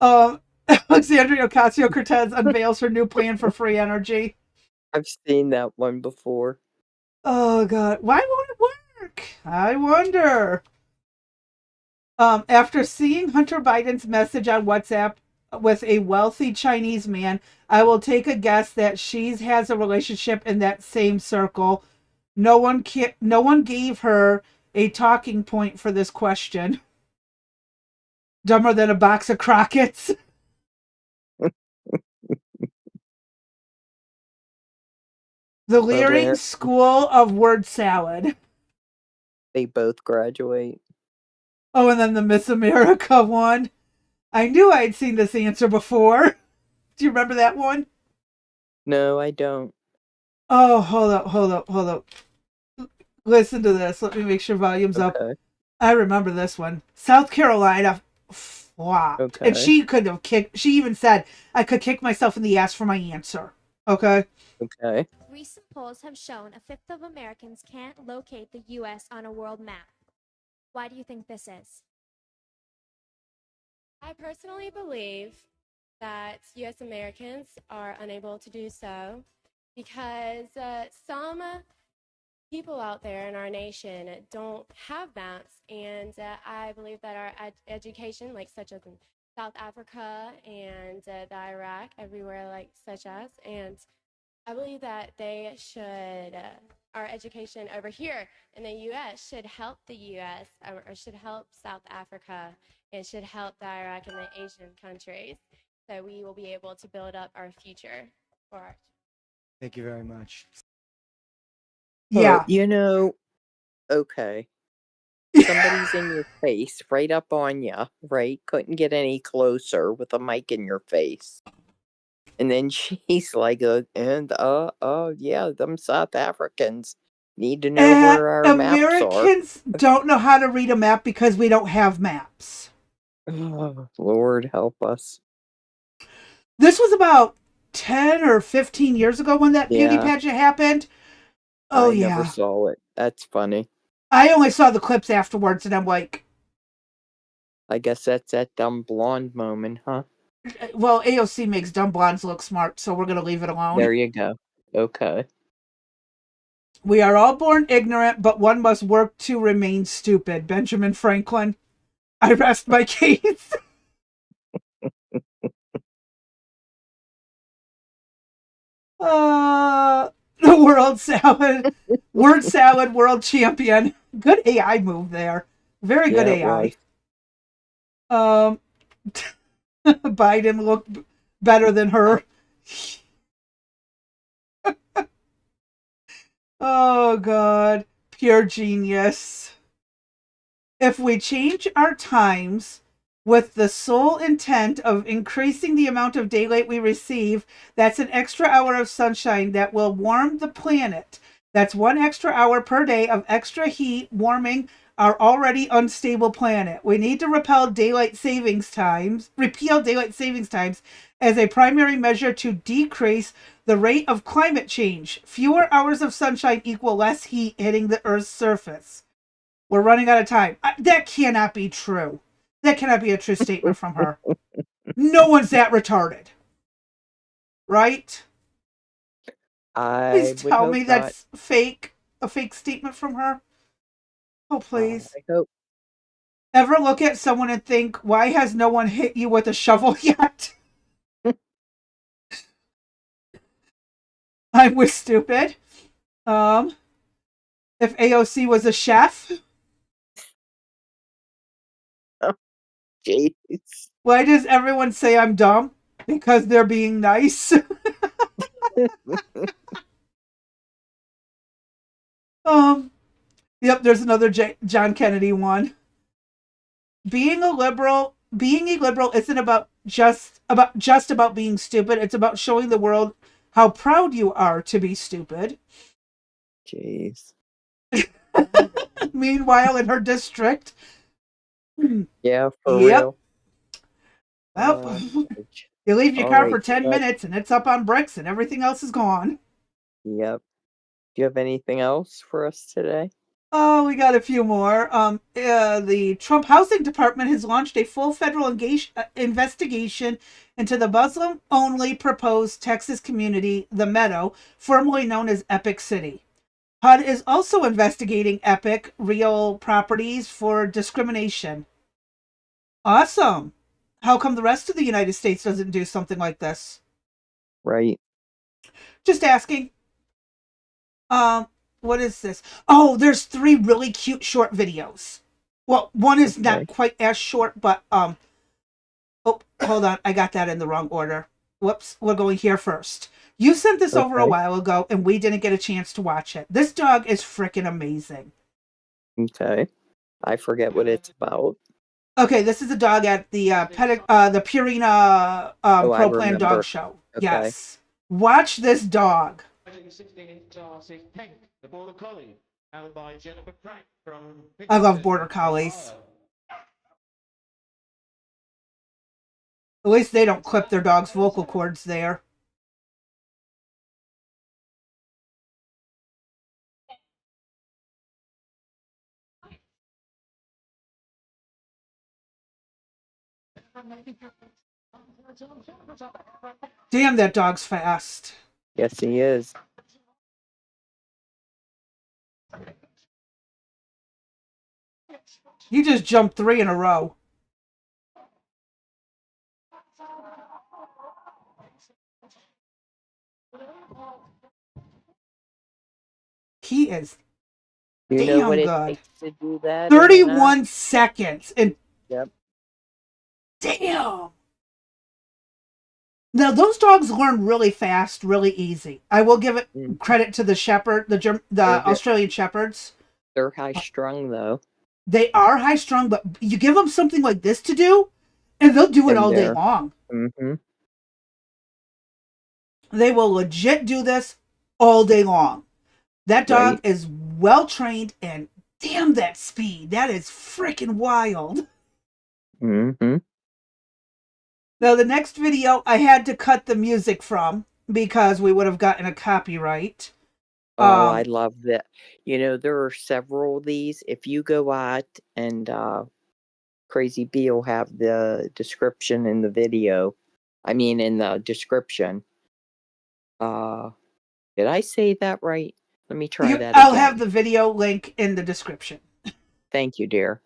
Um, Alexandria Ocasio-Cortez unveils her new plan for free energy. I've seen that one before. Oh God, why won't it work? I wonder. After seeing Hunter Biden's message on WhatsApp with a wealthy Chinese man, I will take a guess that she has a relationship in that same circle. No one gave her a talking point for this question. Dumber than a box of Crockett's. The Leering Hilarious. School of Word Salad. They both graduate. Oh, and then the Miss America one. I knew I'd seen this answer before. Do you remember that one? No, I don't. Oh, hold up. Listen to this. Let me make sure volume's up. Okay. I remember this one. South Carolina flopped. And Okay. she could have kicked, she even said, I could kick myself in the ass for my answer. Okay? Okay. Recent polls have shown a fifth of Americans can't locate the U.S. on a world map. Why do you think this is? I personally believe that US Americans are unable to do so because some people out there in our nation don't have maps, and I believe that our education, like such as in South Africa and the Iraq, everywhere like such as, and I believe that they should, our education over here in the US should help the US or should help South Africa and should help the Iraq and the Asian countries. So we will be able to build up our future for our. Thank you very much. Well, Yeah. okay. Somebody's in your face, right up on you, right? Couldn't get any closer with a mic in your face. And then she's like, yeah, them South Africans need to know where our maps are. Americans don't know how to read a map because we don't have maps. Oh, Lord help us. This was about 10 or 15 years ago when that beauty Yeah, pageant happened. Oh, I never yeah. saw it. That's funny. I only saw the clips afterwards and I'm like, I guess that's that dumb blonde moment, huh? well, AOC makes dumb blondes look smart, so we're going to leave it alone. There you go. Okay. We are all born ignorant, but one must work to remain stupid. Benjamin Franklin. I rest my case. The word salad world champion. Good AI move there. Very good Yeah, it AI. was. Biden looked better than her. Oh God, pure genius. If we change our times with the sole intent of increasing the amount of daylight we receive, that's an extra hour of sunshine that will warm the planet. That's one extra hour per day of extra heat warming our already unstable planet. We need to repeal daylight savings times as a primary measure to decrease the rate of climate change. Fewer hours of sunshine equal less heat hitting the Earth's surface. We're running out of time. That cannot be true. That cannot be a true statement from her. No one's that retarded. Right? I Please would tell hope me not. that's fake. A fake statement from her. Oh, please. I hope. Ever look at someone and think, why has no one hit you with a shovel yet? I was stupid. If AOC was a chef, Jeez. why does everyone say I'm dumb? Because they're being nice. Yep, there's another John Kennedy one. Being a liberal isn't just about being stupid. It's about showing the world how proud you are to be stupid. Jeez. Meanwhile, in her district, Yeah, for yep. real. Well, Fudge. You leave your All car right. for 10 minutes and it's up on bricks and everything else is gone. Yep. Do you have anything else for us today? Oh, we got a few more. The Trump Housing Department has launched a full federal investigation into the Muslim-only proposed Texas community, The Meadow, formerly known as Epic City. HUD is also investigating Epic Real Properties for discrimination. Awesome. How come the rest of the United States doesn't do something like this? Right. Just asking. Um, what is this? Oh, there's 3 really cute short videos. Well, one is Okay. not quite as short, but oh, hold on, I got that in the wrong order. Whoops, we're going here first. You sent this over a Okay. while ago, and we didn't get a chance to watch it. This dog is freaking amazing. Okay. I forget what it's about. Okay, this is a dog at the the Purina Oh, I Pro Plan Dog remember. Show. Okay. Yes, watch this dog. I love border collies. At least they don't clip their dog's vocal cords there. Damn, that dog's fast. Yes, he is. He just jumped 3 in a row. He is Do you know what damn it good. takes to do that? in an hour? 31 seconds. And Yep. damn. Now, those dogs learn really fast, really easy. I will give it credit to the shepherd, the Australian shepherds. They're high strung though. They are high strung, but you give them something like this to do, and they'll do it And all day they're- long. Mm-hmm. They will legit do this all day long. That dog Right. is well trained, and damn that speed. That is freaking wild. Mm-hmm. Now, the next video, I had to cut the music from because we would have gotten a copyright. Oh, I love that. You know, there are several of these. If you go out and Crazy B will have the description in the video. I mean, in the description. Did I say that right? Let me try that I'll again. have the video link in the description. Thank you, dear.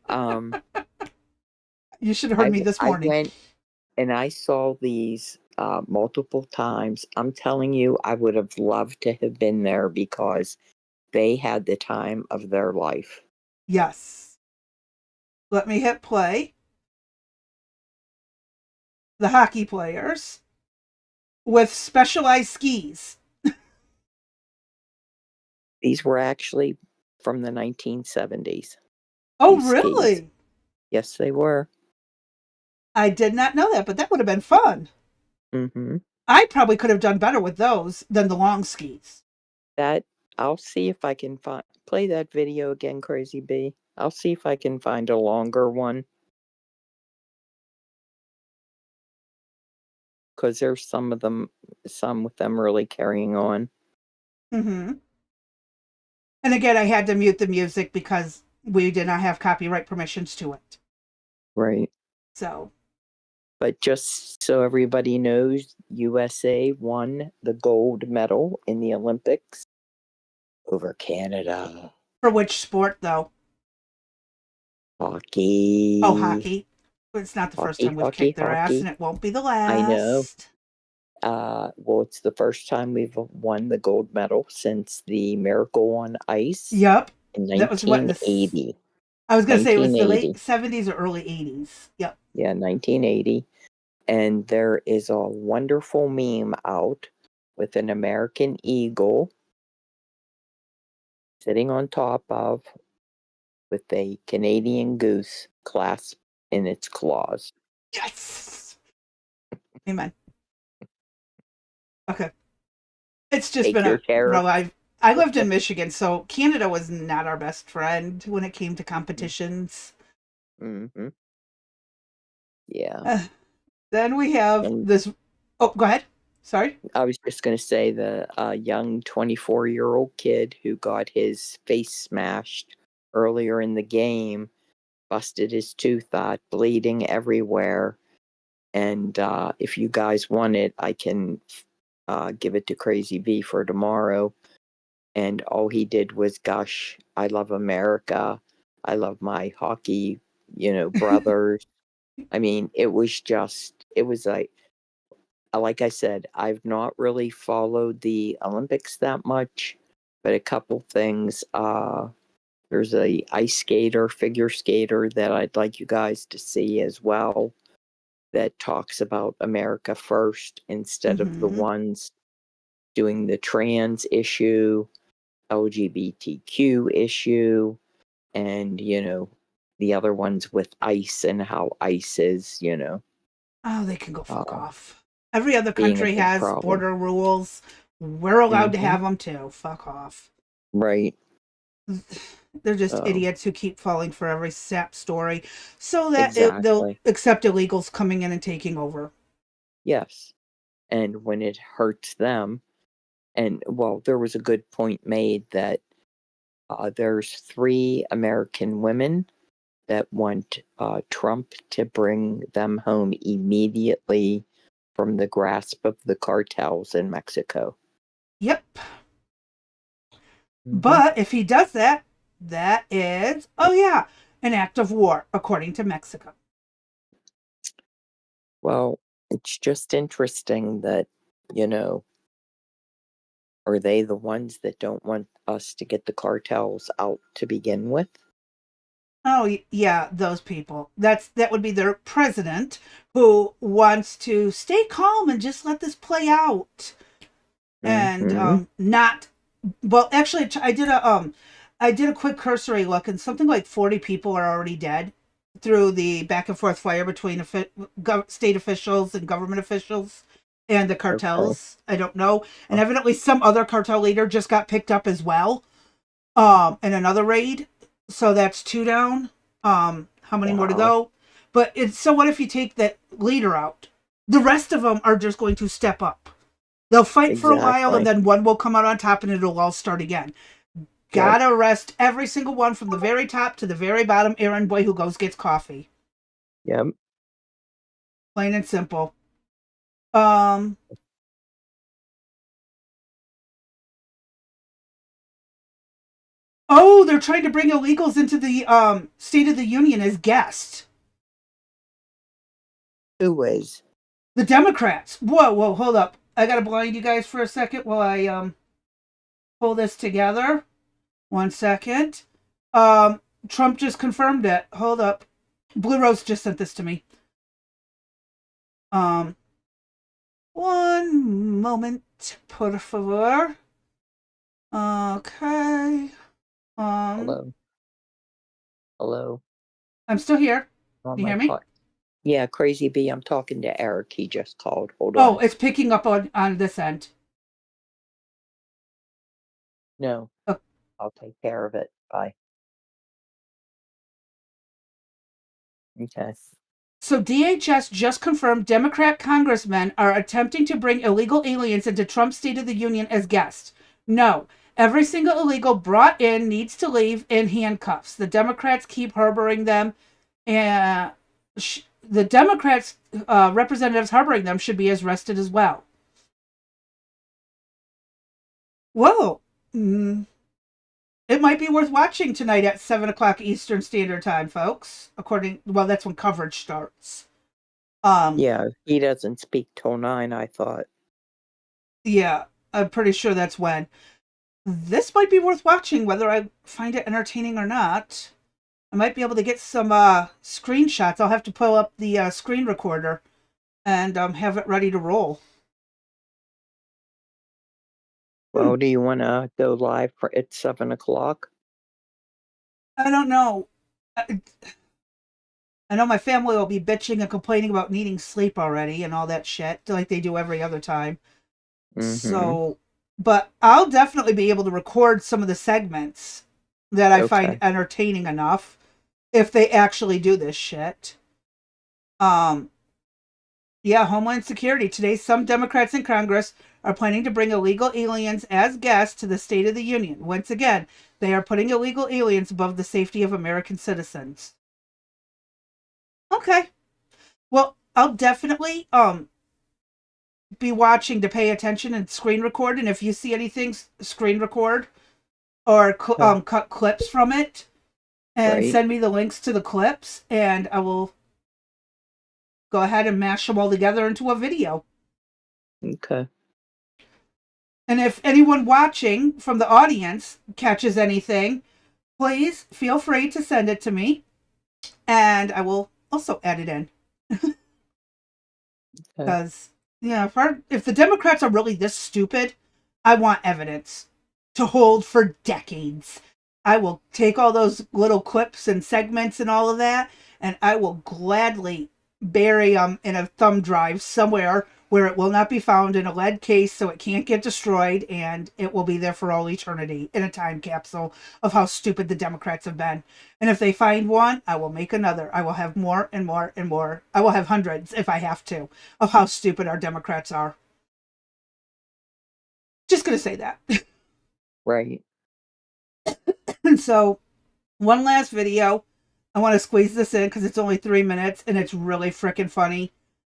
You should have heard me this morning. I went and I saw these multiple times. I'm telling you, I would have loved to have been there because they had the time of their life. Yes. Let me hit play. The hockey players with specialized skis. These were actually from the 1970s. Oh, These really? skis. Yes, they were. I did not know that, but that would have been fun. Mm-hmm. I probably could have done better with those than the long skis. That I'll see if I can play that video again, Crazy B. I'll see if I can find a longer one. Because there's some with them really carrying on. Mm-hmm. And again, I had to mute the music because we did not have copyright permissions to it. Right. So. But just so everybody knows, USA won the gold medal in the Olympics over Canada. For which sport, though? Hockey. Oh, hockey. It's not the first time we've kicked their ass, and it won't be the last. I know. Well, it's the first time we've won the gold medal since the Miracle on Ice. Yep. In That was what, 1980. I was going to say it was the 1980. late 70s or early 80s. Yep. Yeah, 1980. And there is a wonderful meme out with an American eagle sitting on top of with a Canadian goose clasped in its claws. Yes. Amen. Okay. It's just Take been your terror. I lived in Michigan, so Canada was not our best friend when it came to competitions. Mm-hmm. Yeah. Then we have And this. Oh, go ahead. Sorry. I was just going to say the young 24-year-old kid who got his face smashed earlier in the game, busted his tooth out, bleeding everywhere. And if you guys want it, I can give it to Crazy V for tomorrow. And all he did was gush, I love America. I love my hockey, brothers. I mean, it was like I said, I've not really followed the Olympics that much, but a couple things. There's a ice skater, figure skater that I'd like you guys to see as well, that talks about America first instead of the Mm-hmm. ones doing the trans issue, LGBTQ issue, and the other ones with ICE and how ICE is, Oh, they can go fuck uh, off. Every other being a country big has problem. border rules. We're allowed to Hmm. have them too. Fuck off. Right. They're just So idiots who keep falling for every sap story so that they'll exactly. accept illegals coming in and taking over. Yes. And when it hurts them, and well, there was a good point made that there's 3 American women that want Trump to bring them home immediately from the grasp of the cartels in Mexico. Yep. Hmm. But if he does that, that is, oh yeah, an act of war, according to Mexico. Well, it's just interesting that, you know, are they the ones that don't want us to get the cartels out to begin with? Oh yeah, those people. That would be their president who wants to stay calm and just let this play out and Mm-hmm. not. Well, actually, I did a quick cursory look, and something like 40 people are already dead through the back and forth fire between state officials and government officials and the Okay. cartels. I don't know, and Oh, evidently some other cartel leader just got picked up as well, in another raid. So that's 2 down. How many more to wow. go? But it's so what if you take that leader out? The rest of them are just going to step up. They'll fight for a while and Exactly. then one will come out on top and it'll all start again. Yep. Gotta arrest every single one from the very top to the very bottom errand boy who goes gets coffee. Yep. Plain and simple. Um oh, they're trying to bring illegals into the State of the Union as guests. Who is? The Democrats. Whoa, hold up. I gotta blind you guys for a second while I pull this together. 1 second. Trump just confirmed it. Hold up. Blue Rose just sent this to me. Um, one moment, por favor. Okay. Hello. Hello. I'm still here. On Can you my hear me? pot. Yeah, Crazy B, I'm talking to Eric. He just called. Hold Oh, on. it's picking up on this end. No, Oh, I'll take care of it. Bye. Okay. so DHS just confirmed Democrat congressmen are attempting to bring illegal aliens into Trump's State of the Union as guests. No, every single illegal brought in needs to leave in handcuffs. The Democrats keep harboring them, and the Democrats representatives harboring them should be arrested as well. Whoa. Mm, it might be worth watching tonight at 7 o'clock Eastern Standard Time, folks. Well, that's when coverage starts. Um, Yeah, he doesn't speak till 9, I thought. yeah, I'm pretty sure that's when. This might be worth watching, whether I find it entertaining or not. I might be able to get some screenshots. I'll have to pull up the screen recorder and have it ready to roll. Well, do you want to go live at 7 o'clock? I don't know. I know my family will be bitching and complaining about needing sleep already and all that shit, like they do every other time. Mm-hmm. So, but I'll definitely be able to record some of the segments that I find Okay. entertaining enough if they actually do this shit. Um, Yeah, Homeland Security. Today, some Democrats in Congress are planning to bring illegal aliens as guests to the State of the Union. Once again, they are putting illegal aliens above the safety of American citizens. Okay. Well, I'll definitely be watching to pay attention and screen record. And if you see anything, screen record or cut clips from it and Right. send me the links to the clips, and I will go ahead and mash them all together into a video. Okay. And if anyone watching from the audience catches anything, please feel free to send it to me, and I will also add it in. Because, if the Democrats are really this stupid, I want evidence to hold for decades. I will take all those little clips and segments and all of that, and I will gladly bury them in a thumb drive somewhere where it will not be found in a lead case so it can't get destroyed, and it will be there for all eternity in a time capsule of how stupid the Democrats have been. And if they find one, I will make another. I will have more and more and more. I will have hundreds if I have to of how stupid our Democrats are. Just going to say that. Right. And so, one last video. I want to squeeze this in because it's only 3 minutes and it's really freaking funny.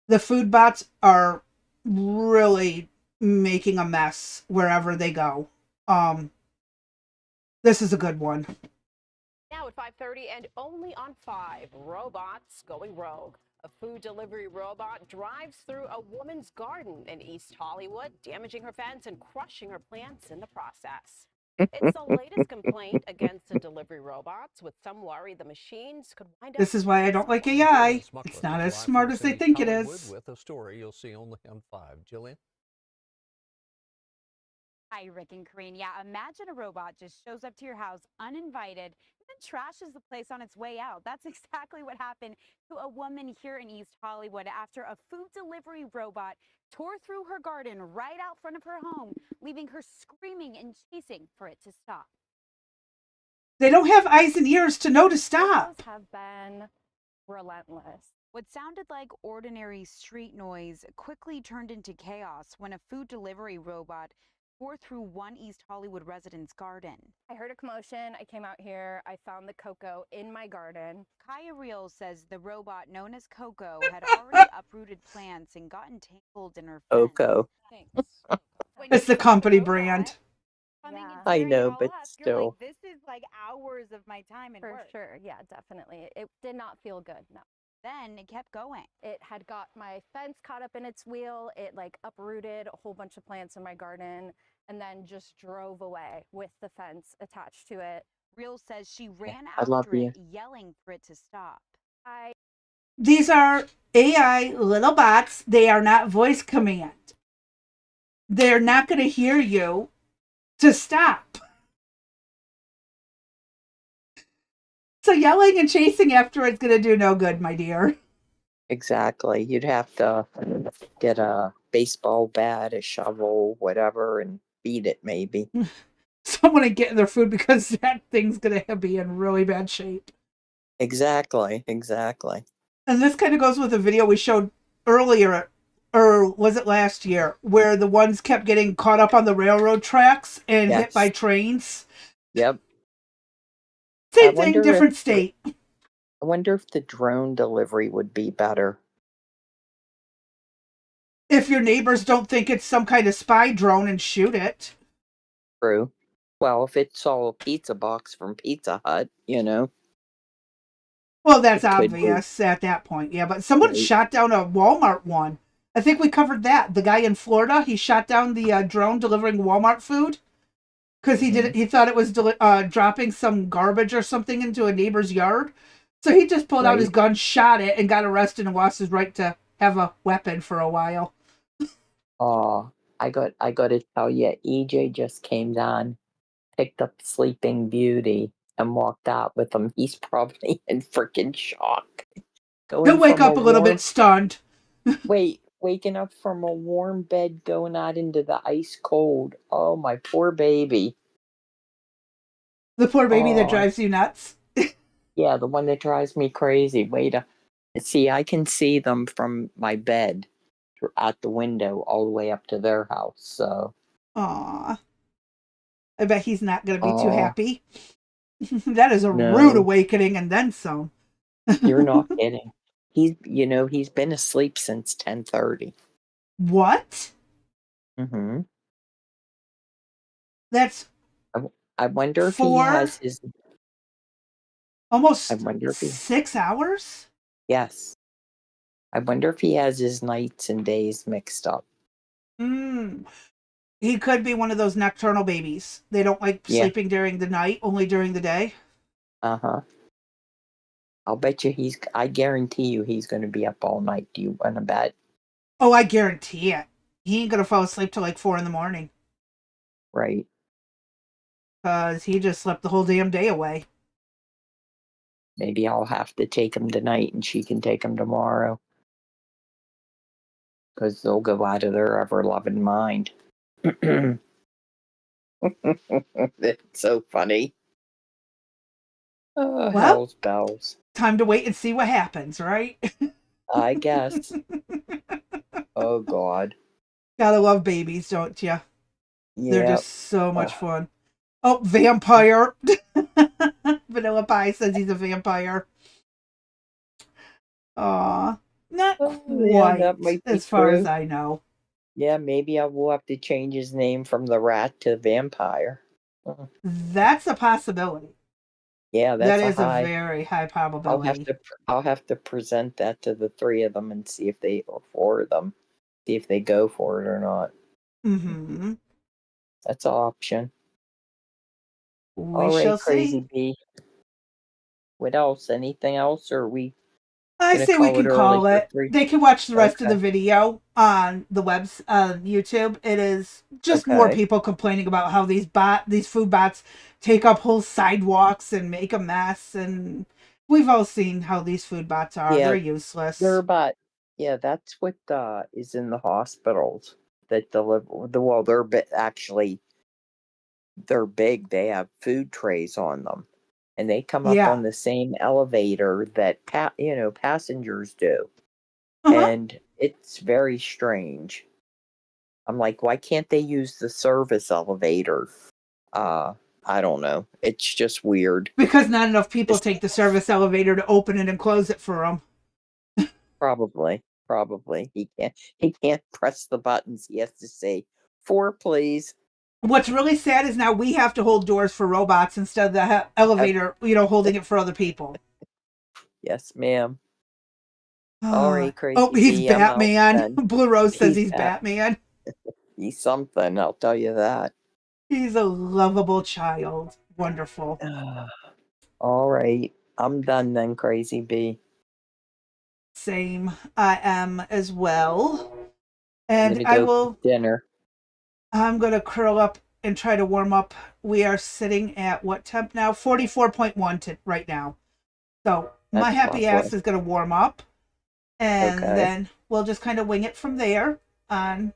The Foodbots are really making a mess wherever they go. This is a good one. Now at 5:30 and only on 5, robots going rogue. A food delivery robot drives through a woman's garden in East Hollywood, damaging her fence and crushing her plants in the process. It's the latest complaint against the delivery robots, with some worry the machines could wind up. This is why I don't like AI. It's not as smart as they think it is. With a story you'll see only on 5. Jillian? Hi, Rick and Kareen. Yeah, imagine a robot just shows up to your house uninvited and then trashes the place on its way out. That's exactly what happened to a woman here in East Hollywood after a food delivery robot tore through her garden right out front of her home, leaving her screaming and chasing for it to stop. They don't have eyes and ears to know to stop. Those have been relentless. What sounded like ordinary street noise quickly turned into chaos when a food delivery robot tore through one East Hollywood resident's garden. I heard a commotion. I came out here. I found the cocoa in my garden. Kaya Real says the robot known as Coco had already uprooted plants and gotten tangled in her fence. Coco. It's the company brand. Yeah. I know, but still. Like, this is like hours of my time and For work. sure. Yeah, definitely. It did not feel good. No. Then it kept going. It had got my fence caught up in its wheel. It like uprooted a whole bunch of plants in my garden and then just drove away with the fence attached to it. Real says she ran I love after you. it, yelling for it to stop. These are AI little bots. They are not voice command. They're not going to hear you to stop. So yelling and chasing after it's going to do no good, my dear. Exactly. You'd have to get a baseball bat, a shovel, whatever, and beat it maybe. Someone ain't getting their food because that thing's going to be in really bad shape. Exactly. And this kind of goes with the video we showed earlier, or was it last year, where the ones kept getting caught up on the railroad tracks and hit by trains. Yep. Same thing, different state. I wonder if the drone delivery would be better. If your neighbors don't think it's some kind of spy drone and shoot it. True. Well, if it saw a pizza box from Pizza Hut, Well, that's obvious at that point, yeah. But someone shot down a Walmart one. I think we covered that. The guy in Florida, he shot down the drone delivering Walmart food because he thought it was dropping some garbage or something into a neighbor's yard. So he just pulled out his gun, shot it, and got arrested and lost his right to have a weapon for a while. Oh, I got to tell you, EJ just came down, picked up Sleeping Beauty, and walked out with him. He's probably in freaking shock. He'll wake up a little bit stunned. Waking up from a warm bed, going out into the ice cold. Oh, my poor baby. The poor baby that drives you nuts? Yeah, the one that drives me crazy. See, I can see them from my bed. out the window all the way up to their house. So, Aw. I bet he's not going to be too oh, happy. That is a rude no, awakening and then some. you're not kidding. He's been asleep since 10:30. What? Mm-hmm. That's I wonder if he four, has his. I almost wonder if he. 6 hours? Yes. I wonder if he has his nights and days mixed up. Mm. He could be one of those nocturnal babies. They don't like Yeah. sleeping during the night, only during the day. Uh-huh. I'll bet you I guarantee you he's going to be up all night. Do you want to bet? Oh, I guarantee it. He ain't going to fall asleep till like 4 in the morning. Right. Because he just slept the whole damn day away. Maybe I'll have to take him tonight and she can take him tomorrow. Because they'll go out of their ever-loving mind. It's so funny. Oh, Well, hell's bells. time to wait and see what happens, right? I guess. Oh, God. Gotta love babies, don't you? They're Yeah. just so much fun. Oh, vampire. Vanilla Pie says he's a vampire. Aw. Not Yeah, that quite, might be as far as true. I know. Yeah, maybe I will have to change his name from the rat to vampire. That's a possibility. Yeah, That that's a is a high. very high probability. I'll have to present that to the three of them and see if they or four of them, see if they go for it or not. Mm-hmm. That's an option. We All shall right, Crazy see. Bee. What else? Anything else? Or are we I gonna say we call it can early call for it. 3? They can watch the rest of the Okay. video on the webs YouTube. It is just more Okay. people complaining about how these food bots take up whole sidewalks and make a mess, and we've all seen how these food bots are. Yeah, They're they're useless. about. Yeah, that's what is in the hospitals that deliver. Actually, they're big. They have food trays on them, and they come up Yeah. on the same elevator that passengers do, Uh-huh. and it's very strange. I'm like, why can't they use the service elevator? Uh, I don't know. It's just weird. Because not enough people It's take the service elevator to open it and close it for them. probably he can't press the buttons. He has to say 4, please. What's really sad is now we have to hold doors for robots instead of the elevator, holding it for other people. Yes, ma'am. All Oh, right, Crazy he's Bee. I'm out Batman. then. Blue Rose says He's he's Bat. Batman. He's something. I'll tell you that. He's a lovable child. Wonderful. All right. I'm done then, Crazy Bee. Same. I am as well. I'm And gonna I go will. cook dinner. I'm going to curl up and try to warm up. We are sitting at what temp now? 44.1 right now. So my That's happy ass lovely. is going to warm up. And Okay. then we'll just kind of wing it from there. On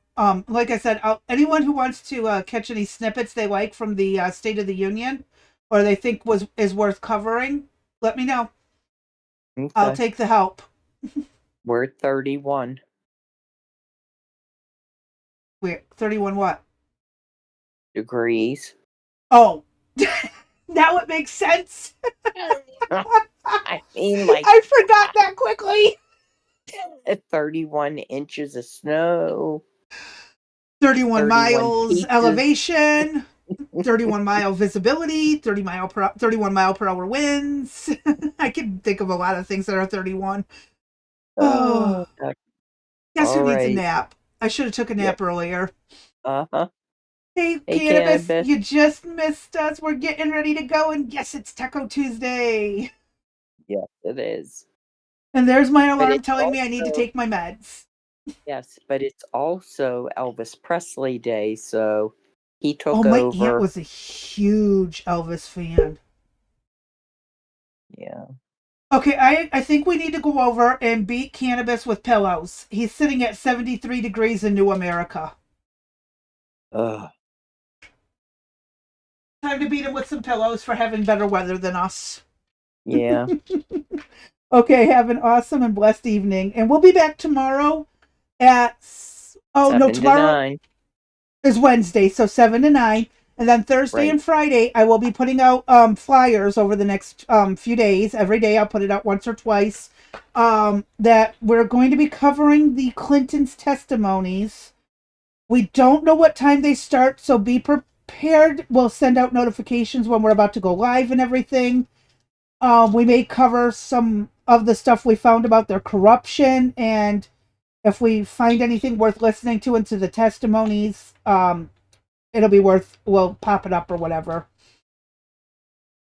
like I said, anyone who wants to catch any snippets they like from the State of the Union, or they think is worth covering, let me know. I'll Okay. take the help. We're at 31 We're 31 what? degrees. Oh, now it makes sense. I mean, like I forgot that quickly. at 31 inches of snow, 31 31 miles pizzas. elevation, 31 mile visibility, 31 mile per hour winds. I can think of a lot of things that are 31. Oh, God. guess who All needs a right. nap? I should have took a Yep. nap earlier. Uh-huh. Hey, Hey, Cannabis, Cannabis. you just missed us. We're getting ready to go, and yes, it's Taco Tuesday. Yes, it is. And there's my But alarm it's telling me I need to also, take my meds. yes, but it's also Elvis Presley Day, so he Oh, took my aunt over. was a huge Elvis fan. Yeah. Okay, I think we need to go over and beat Cannabis with pillows. He's sitting at 73 degrees in New America. Ugh. Time to beat him with some pillows for having better weather than us. Yeah. Okay, have an awesome and blessed evening. And we'll be back tomorrow Oh no, 7 to tomorrow 9. is Wednesday, so 7 to 9. And then Thursday Right. and Friday, I will be putting out flyers over the next few days. Every day, I'll put it out once or twice. That we're going to be covering the Clintons' testimonies. We don't know what time they start, so be prepared. We'll send out notifications when we're about to go live and everything. We may cover some of the stuff we found about their corruption, and if we find anything worth listening to into the testimonies, we'll pop it up or whatever.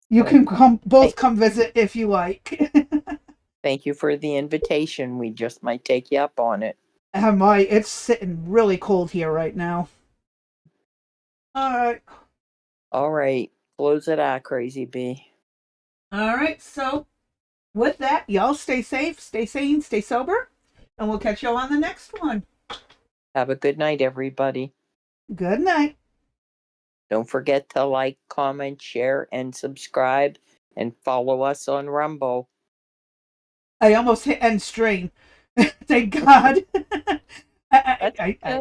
You Good. can both come visit if you like. Thank you for the invitation. We just might take you up on it. It's sitting really cold here right now. All right. All right. Close it out, Crazy Bee. All right. So with that, y'all stay safe, stay sane, stay sober, and we'll catch y'all on the next one. Have a good night, everybody. Good night. Don't forget to like, comment, share, and subscribe, and follow us on Rumble. I almost hit end stream. Thank God. I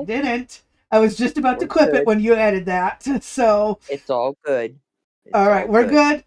didn't. I was just about to clip it when you added that. So it's all good. all right, we're good.